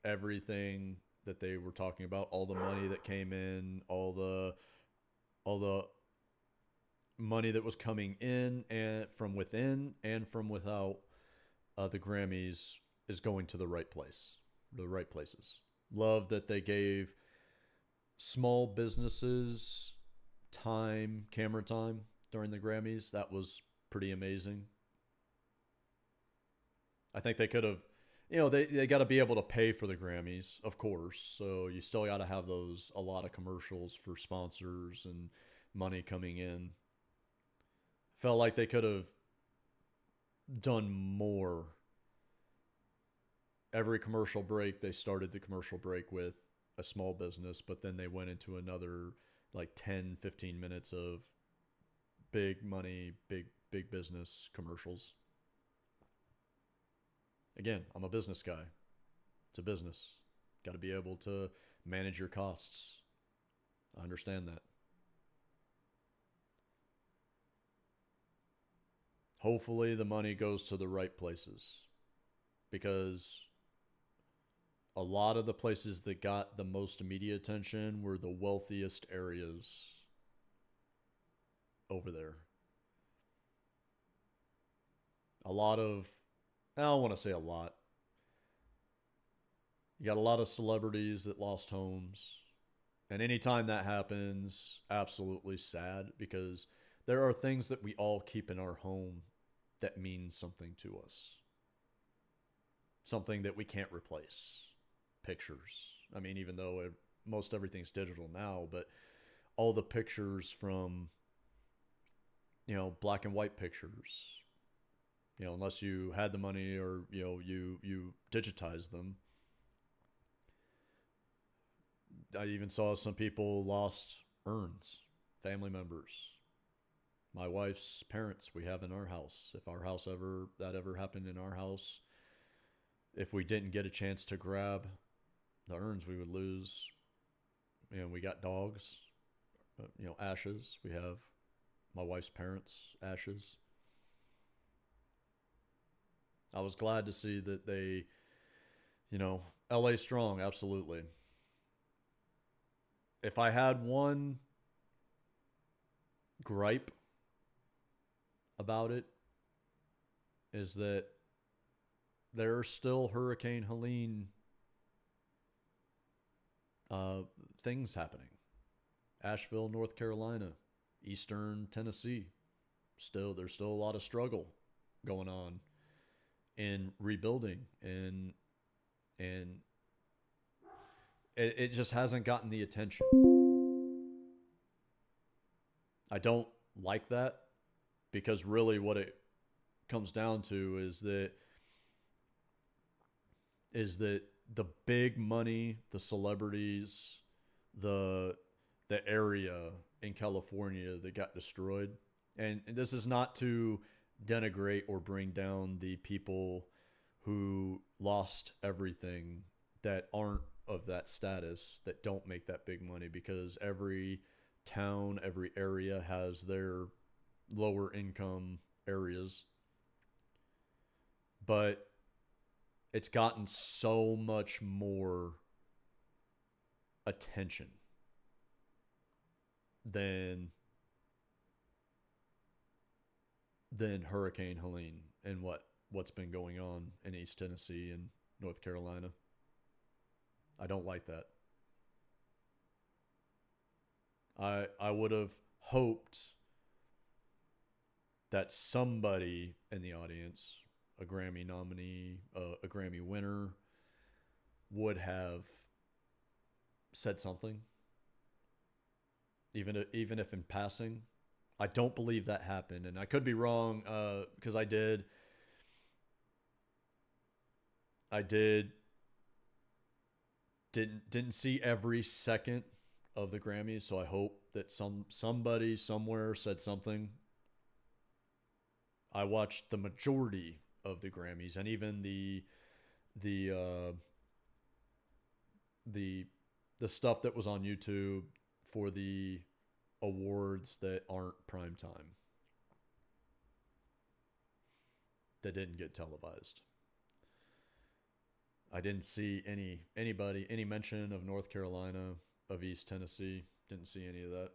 everything that they were talking about, all the money that came in, all the money that was coming in and from within and from without the Grammys is going to the right places. Love that they gave small businesses camera time during the Grammys. That was pretty amazing. I think they could have, they got to be able to pay for the Grammys, of course. So you still got to have a lot of commercials for sponsors and money coming in. Felt like they could have done more. Every commercial break, they started the commercial break with a small business, but then they went into another like 10, 15 minutes of big money, big business commercials. Again, I'm a business guy. It's a business. Got to be able to manage your costs. I understand that. Hopefully, the money goes to the right places because a lot of the places that got the most media attention were the wealthiest areas over there. A lot of, I don't want to say a lot. You got a lot of celebrities that lost homes. And anytime that happens, absolutely sad because there are things that we all keep in our home that means something to us. Something that we can't replace. Pictures. I mean, even though most everything's digital now, but all the pictures from, black and white pictures, unless you had the money or, you digitized them. I even saw some people lost urns, family members. My wife's parents we have in our house. If that ever happened in our house, if we didn't get a chance to grab the urns, we would lose. We got dogs, ashes. We have my wife's parents' ashes. I was glad to see that they, LA strong, absolutely. If I had one gripe about it, is that there are still Hurricane Helene things happening. Asheville, North Carolina, Eastern Tennessee. There's still a lot of struggle going on in rebuilding and it just hasn't gotten the attention. I don't like that because really what it comes down to is that the big money, the celebrities, the area in California that got destroyed. And this is not to denigrate or bring down the people who lost everything that aren't of that status, that don't make that big money, because every town, every area has their lower income areas. But it's gotten so much more attention than Hurricane Helene and what's been going on in East Tennessee and North Carolina. I don't like that. I would have hoped that somebody in the audience, a Grammy nominee, a Grammy winner, would have said something, even if in passing. I don't believe that happened, and I could be wrong because I didn't see every second of the Grammys, so I hope that somebody somewhere said something. I watched the majority of the Grammys, and even the the stuff that was on YouTube for the awards that aren't prime time, that didn't get televised. I didn't see any mention of North Carolina, of East Tennessee. Didn't see any of that.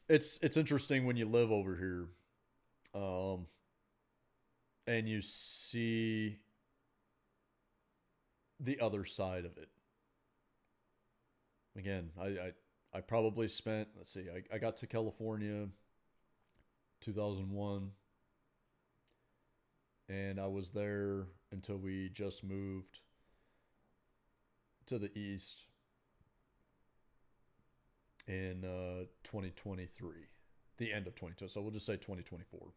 It's interesting when you live over here, um, and you see the other side of it. Again, I probably spent, let's see, I got to California 2001, and I was there until we just moved to the east in 2023, the end of 2022. So we'll just say 2024.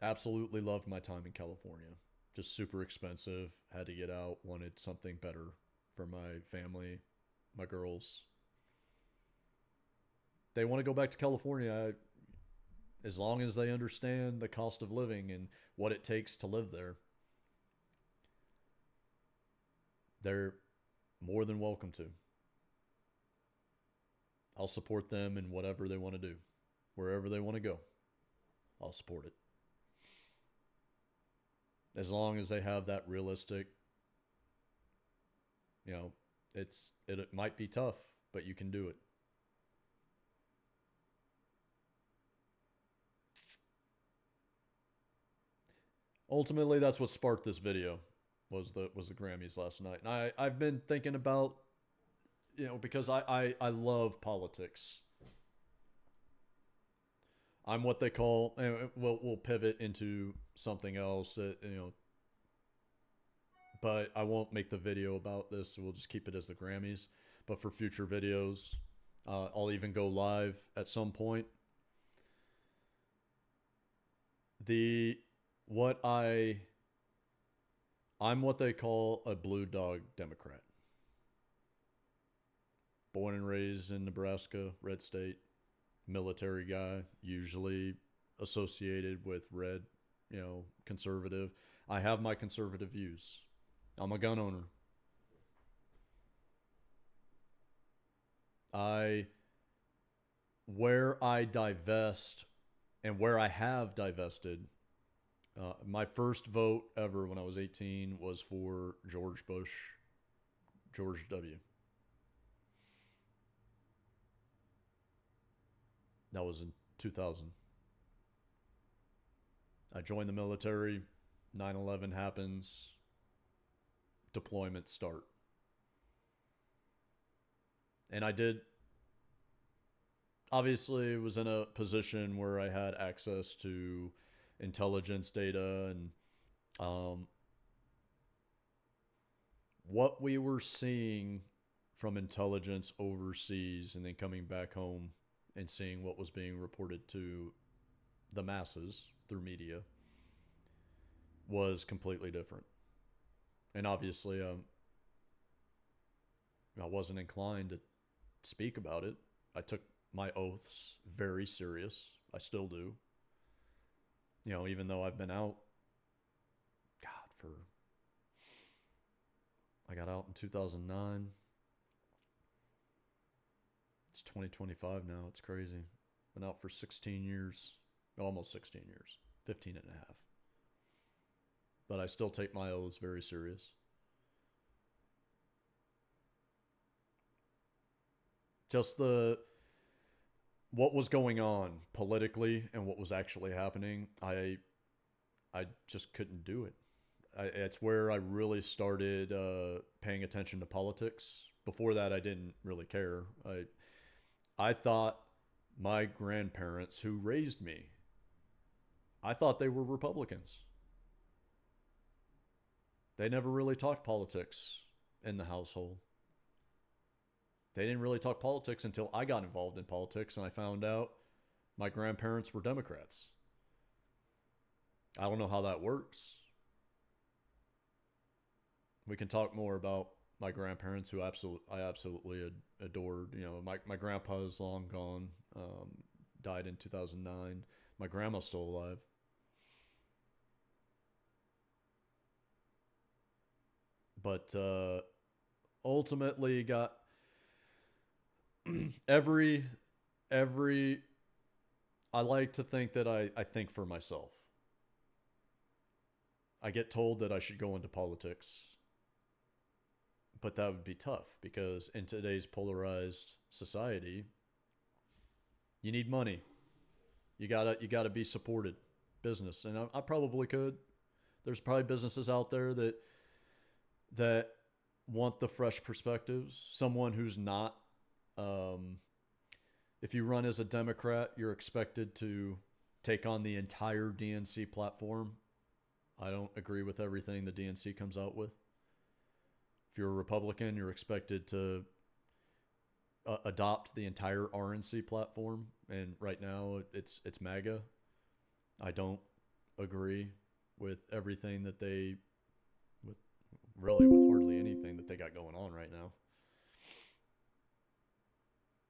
Absolutely loved my time in California. Just super expensive. Had to get out. Wanted something better for my family, my girls. They want to go back to California as long as they understand the cost of living and what it takes to live there. They're more than welcome to. I'll support them in whatever they want to do. Wherever they want to go, I'll support it. As long as they have that realistic, you know, it might be tough, but you can do it. Ultimately, that's what sparked this video was the Grammys last night. And I've been thinking about, because I love politics. I'm what they call, and we'll pivot into something else that. But I won't make the video about this. So we'll just keep it as the Grammys. But for future videos, I'll even go live at some point. I'm what they call a blue dog Democrat. Born and raised in Nebraska, red state, military guy, usually associated with red, conservative. I have my conservative views. I'm a gun owner. I where I divest and where I have divested. My first vote ever when I was 18 was for George W. That was in 2000. I joined the military. 9/11 happens. Deployments start. And I did, obviously, was in a position where I had access to intelligence data and what we were seeing from intelligence overseas and then coming back home and seeing what was being reported to the masses through media was completely different. And obviously, I wasn't inclined to speak about it. I took my oaths very serious. I still do. Even though I've been out, I got out in 2009. It's 2025 now. It's crazy. Been out for 16 years, almost 16 years, 15 and a half. But I still take my oaths very serious. Just what was going on politically and what was actually happening, I just couldn't do it. It's where I really started paying attention to politics. Before that, I didn't really care. I thought my grandparents who raised me, I thought they were Republicans. They never really talked politics in the household. They didn't really talk politics until I got involved in politics and I found out my grandparents were Democrats. I don't know how that works. We can talk more about my grandparents, who I absolutely adored. My grandpa is long gone, died in 2009. My grandma's still alive. But ultimately got every I like to think that I think for myself. I get told that I should go into politics, but that would be tough because in today's polarized society, you need money. You gotta be supported. Business, and I probably could. There's probably businesses out there that want the fresh perspectives. Someone who's not. Um, if you run as a Democrat, you're expected to take on the entire DNC platform. I don't agree with everything the DNC comes out with. If you're a Republican, you're expected to adopt the entire RNC platform. And right now, it's MAGA. I don't agree with everything that they with really with hardly anything that they got going on right now.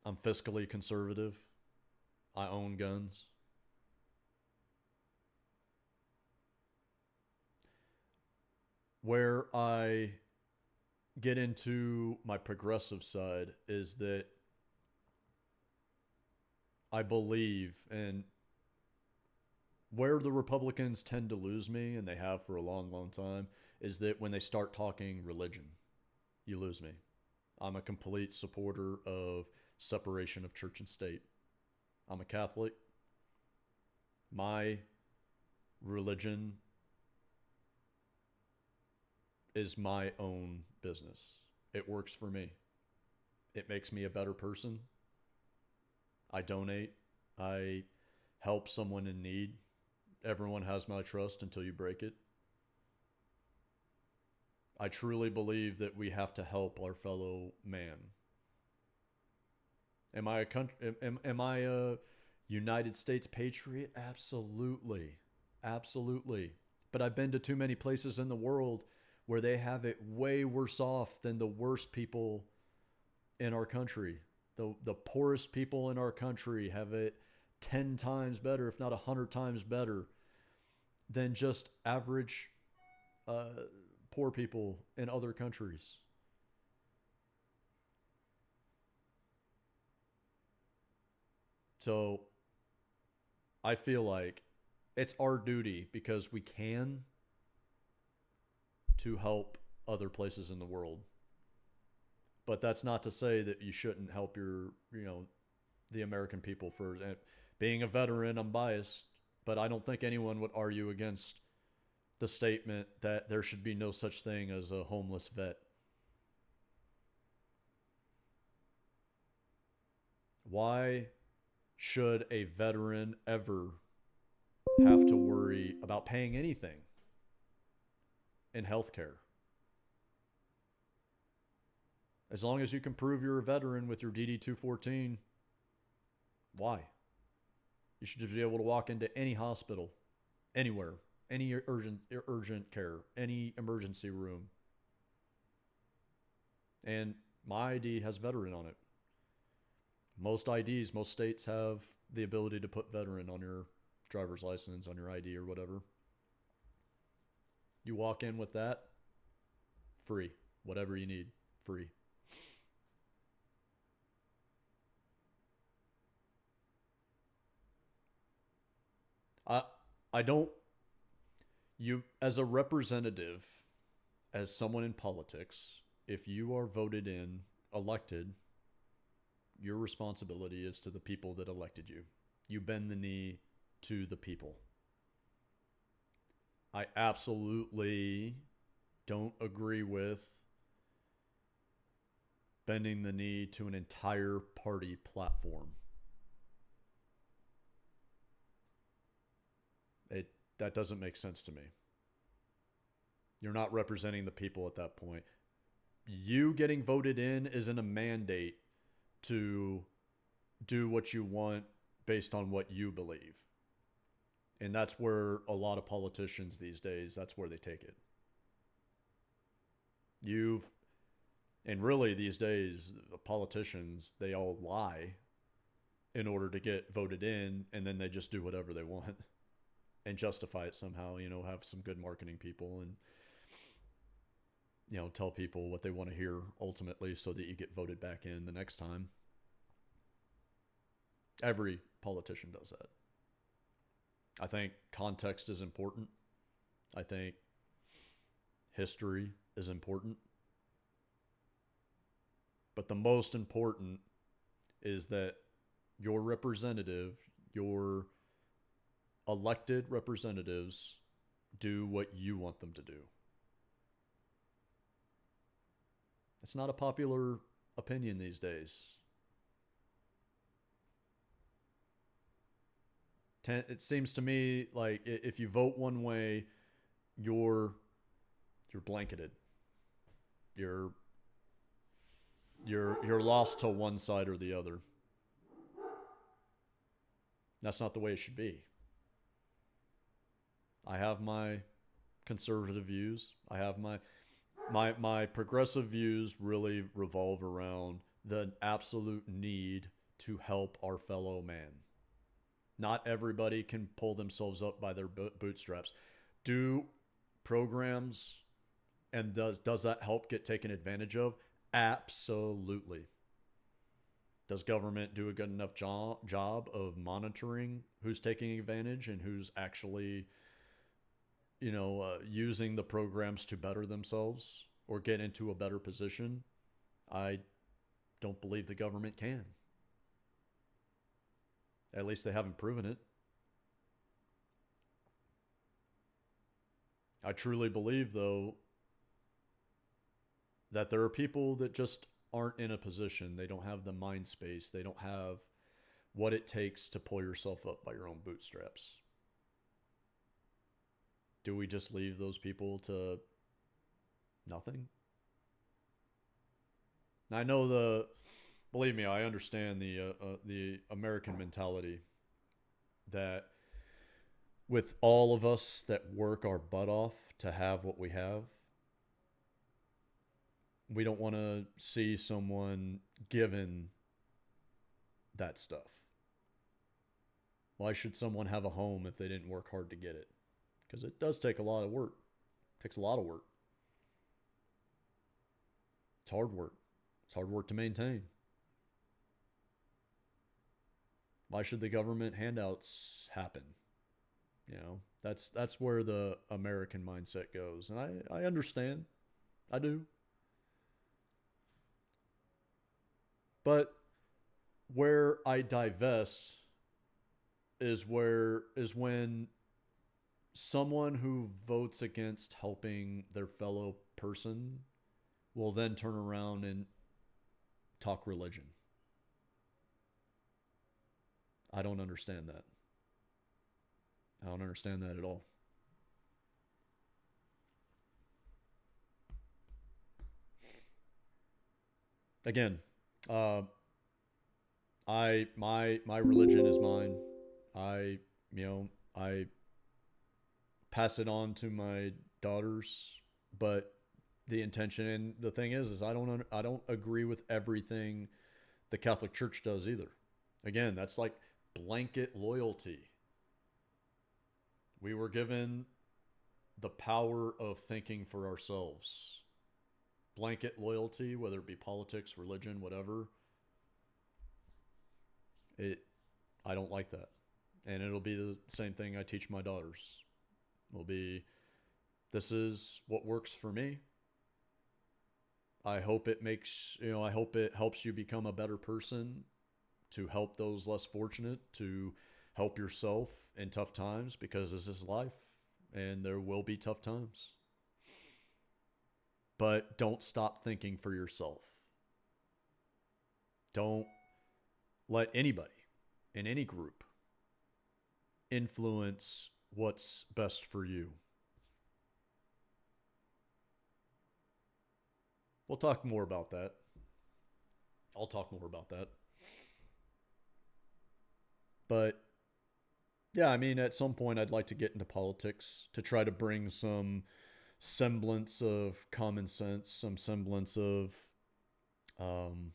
I'm fiscally conservative. I own guns. Where I get into my progressive side is that I believe, and where the Republicans tend to lose me, and they have for a long, long time, is that when they start talking religion, you lose me. I'm a complete supporter of separation of church and state. I'm a Catholic. My religion is my own business. It works for me. It makes me a better person. I donate. I help someone in need. Everyone has my trust until you break it. I truly believe that we have to help our fellow man. Am I a country? Am I a United States patriot? Absolutely, absolutely. But I've been to too many places in the world where they have it way worse off than the worst people in our country. The poorest people in our country have it 10 times better, if not 100 times better, than just average uh, poor people in other countries. So I feel like it's our duty because we can to help other places in the world. But that's not to say that you shouldn't help the American people first. And being a veteran, I'm biased, but I don't think anyone would argue against the statement that there should be no such thing as a homeless vet. Why should a veteran ever have to worry about paying anything in healthcare? As long as you can prove you're a veteran with your DD 214, why? You should just be able to walk into any hospital, anywhere, any urgent care, any emergency room, and my ID has veteran on it. Most IDs, most states have the ability to put veteran on your driver's license, on your ID or whatever. You walk in with that, free. Whatever you need, free. I I don't you as a representative, as someone in politics, if you are voted in, elected, your responsibility is to the people that elected you. You bend the knee to the people. I absolutely don't agree with bending the knee to an entire party platform. It That doesn't make sense to me. You're not representing the people at that point. You getting voted in isn't a mandate to do what you want based on what you believe. And that's where a lot of politicians these days, that's where they take it. You've And really these days the politicians, they all lie in order to get voted in, and then they just do whatever they want and justify it somehow, have some good marketing people and tell people what they want to hear ultimately so that you get voted back in the next time. Every politician does that. I think context is important. I think history is important. But the most important is that your representative, your elected representatives, do what you want them to do. It's not a popular opinion these days. It seems to me like if you vote one way, you're you're blanketed. You're you're lost to one side or the other. That's not the way it should be. I have my conservative views. I have my progressive views really revolve around the absolute need to help our fellow man. Not everybody can pull themselves up by their bootstraps. Do programs and does that help get taken advantage of? Absolutely. Does government do a good enough job of monitoring who's taking advantage and who's actually, using the programs to better themselves or get into a better position? I don't believe the government can. At least they haven't proven it. I truly believe, though, that there are people that just aren't in a position. They don't have the mind space. They don't have what it takes to pull yourself up by your own bootstraps. Do we just leave those people to nothing? I know believe me, I understand the American mentality that with all of us that work our butt off to have what we have, we don't want to see someone given that stuff. Why should someone have a home if they didn't work hard to get it? Because it does take a lot of work. It takes a lot of work. It's hard work. It's hard work to maintain. Why should the government handouts happen? That's where the American mindset goes. And I understand. I do. But where I divest is when someone who votes against helping their fellow person will then turn around and talk religion. I don't understand that. I don't understand that at all. Again, uh, my religion is mine. I I pass it on to my daughters, but the intention and the thing is I don't agree with everything the Catholic Church does either. Again, that's like blanket loyalty. We were given the power of thinking for ourselves. Blanket loyalty, whether it be politics, religion, whatever, it I don't like that. And it'll be the same thing I teach my daughters. Will be this is what works for me. I hope it helps you become a better person, to help those less fortunate, to help yourself in tough times, because this is life and there will be tough times. But don't stop thinking for yourself. Don't let anybody in any group influence what's best for you. We'll talk more about that. I'll talk more about that. But yeah, I mean, at some point, I'd like to get into politics to try to bring some semblance of common sense, um,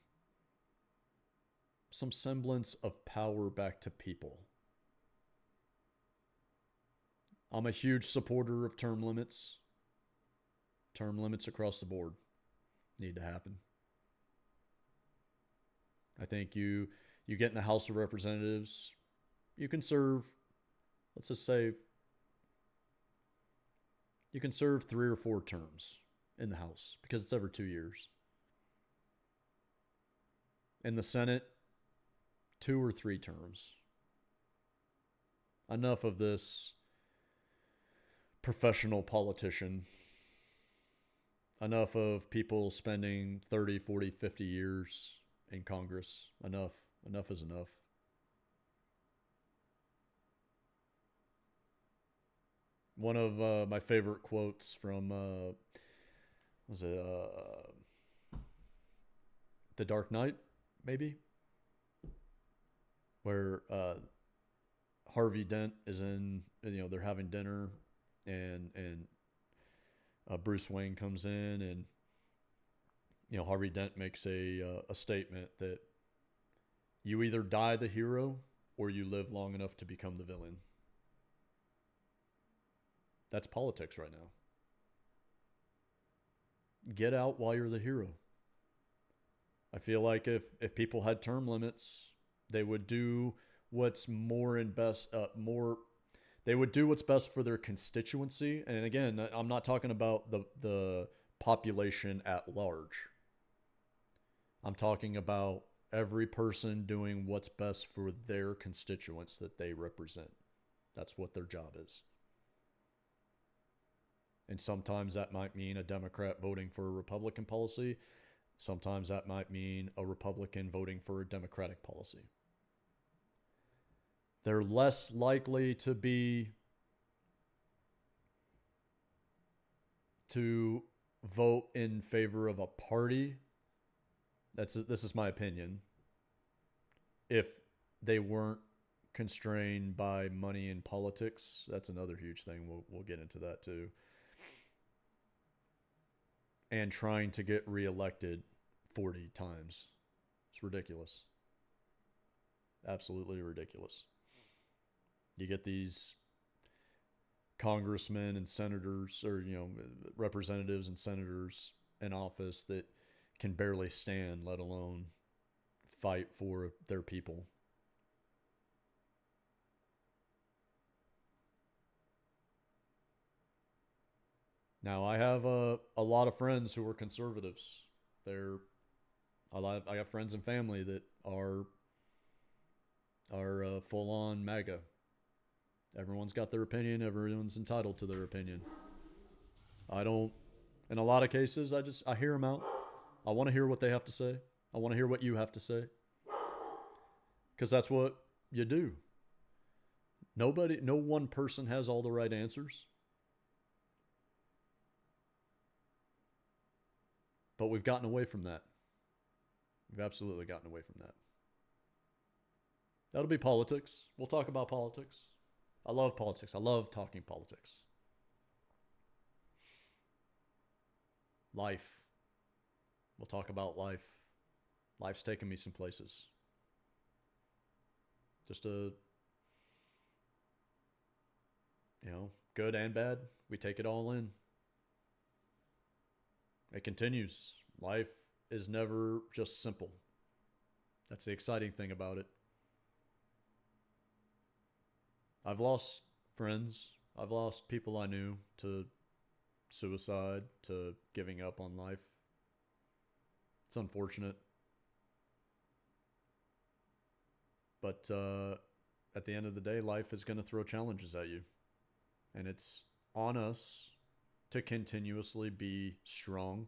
some semblance of power back to people. I'm a huge supporter of term limits. Term limits across the board need to happen. I think you get in the House of Representatives, you can serve let's just say you can serve 3 or 4 terms in the House because it's every 2 years. In the Senate, 2 or 3 terms. Enough of this professional politician. Enough of people spending 30, 40, 50 years in Congress. Enough. Enough is enough. One of my favorite quotes from was it The Dark Knight, maybe, where Harvey Dent is in. They're having dinner, and Bruce Wayne comes in, and Harvey Dent makes a statement that you either die the hero or you live long enough to become the villain. That's politics right now. Get out while you're the hero. I feel like if people had term limits, they would do what's more and best more they would do what's best for their constituency. And again, I'm not talking about the population at large. I'm talking about every person doing what's best for their constituents that they represent. That's what their job is. And sometimes that might mean a Democrat voting for a Republican policy. Sometimes that might mean a Republican voting for a Democratic policy. They're less likely to vote in favor of a party. This is my opinion. If they weren't constrained by money in politics, that's another huge thing. We'll get into that too. And trying to get reelected 40 times. It's ridiculous. Absolutely ridiculous. You get these congressmen and senators, or representatives and senators in office that can barely stand, let alone fight for their people. Now, I have a lot of friends who are conservatives. I have friends and family that are full on MAGA. Everyone's got their opinion. Everyone's entitled to their opinion. I don't. In a lot of cases, I hear them out. I want to hear what they have to say. I want to hear what you have to say, because that's what you do. No one person has all the right answers. But we've gotten away from that. We've absolutely gotten away from that. That'll be politics. We'll talk about politics. I love politics. I love talking politics. Life. We'll talk about life. Life's taken me some places. Just good and bad. We take it all in. It continues. Life is never just simple. That's the exciting thing about it. I've lost friends. I've lost people I knew to suicide, to giving up on life. It's unfortunate. But at the end of the day, life is going to throw challenges at you. And it's on us to continuously be strong,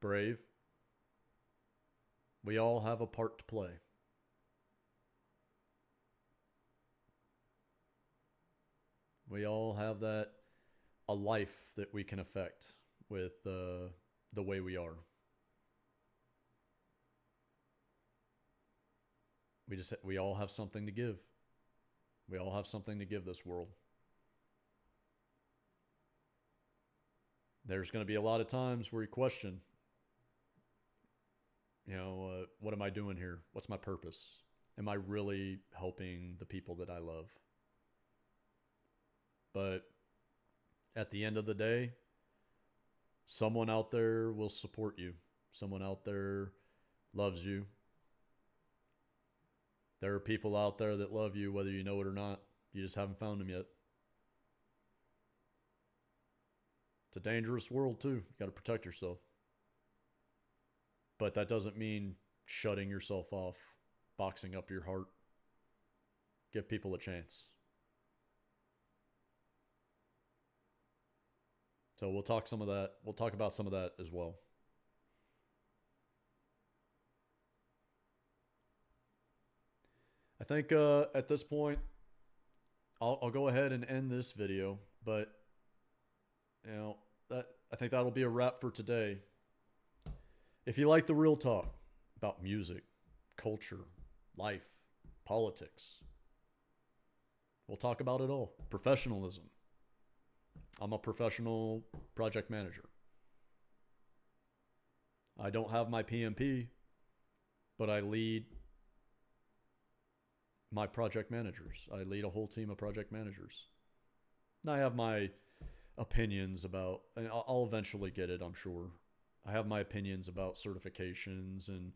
brave. We all have a part to play. We all have a life that we can affect with the way we are. We all have something to give. We all have something to give this world. There's going to be a lot of times where you question, what am I doing here? What's my purpose? Am I really helping the people that I love? But at the end of the day, someone out there will support you. Someone out there loves you. There are people out there that love you whether you know it or not. You just haven't found them yet. It's a dangerous world, too. You got to protect yourself. But that doesn't mean shutting yourself off, boxing up your heart. Give people a chance. So we'll talk some of that. We'll talk about some of that as well. I think at this point, I'll go ahead and end this video. But I think that'll be a wrap for today. If you like the real talk about music, culture, life, politics, we'll talk about it all. Professionalism. I'm a professional project manager. I don't have my PMP, but I lead my project managers. I lead a whole team of project managers. And I have my opinions about, and I'll eventually get it, I'm sure. I have my opinions about certifications, and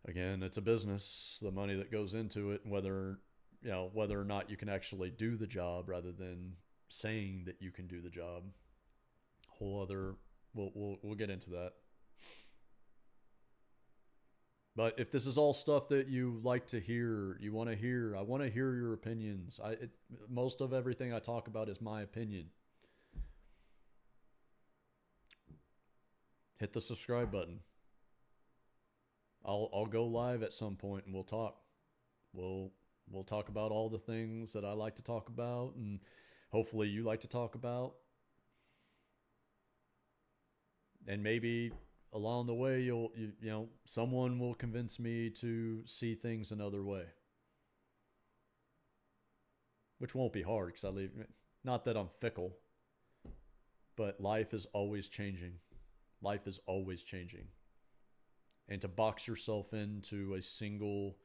again, it's a business, the money that goes into it, and whether or not you can actually do the job rather than saying that you can do the job. Whole other, we'll get into that. But if this is all stuff that you like to hear, you want to hear, I want to hear your opinions. Most of everything I talk about is my opinion. Hit the subscribe button. I'll go live at some point and we'll talk. We'll talk about all the things that I like to talk about, and hopefully you like to talk about. And maybe along the way, someone will convince me to see things another way, which won't be hard because not that I'm fickle, but life is always changing. Life is always changing. And to box yourself into a single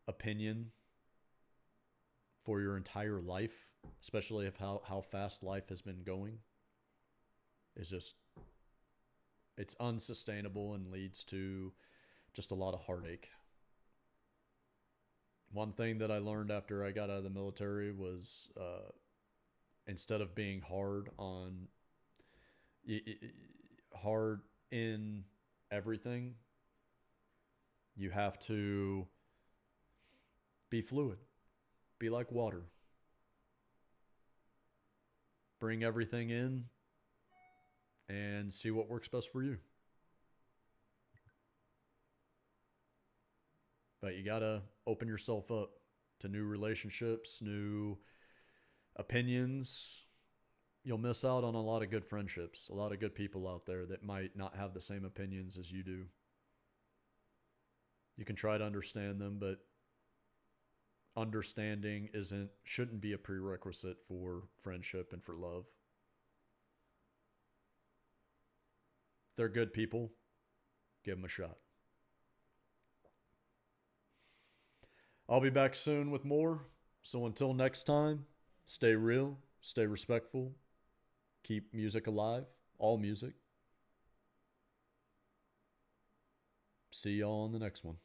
opinion for your entire life, especially of how fast life has been going, is just, it's unsustainable and leads to just a lot of heartache. One thing that I learned after I got out of the military was instead of being hard in everything, you have to be fluid. Be like water. Bring everything in and see what works best for you. But you gotta open yourself up to new relationships, new opinions. You'll miss out on a lot of good friendships, a lot of good people out there that might not have the same opinions as you do. You can try to understand them, but understanding shouldn't be a prerequisite for friendship and for love. If they're good people, give them a shot. I'll be back soon with more. So until next time, stay real, stay respectful, keep music alive, all music. See y'all on the next one.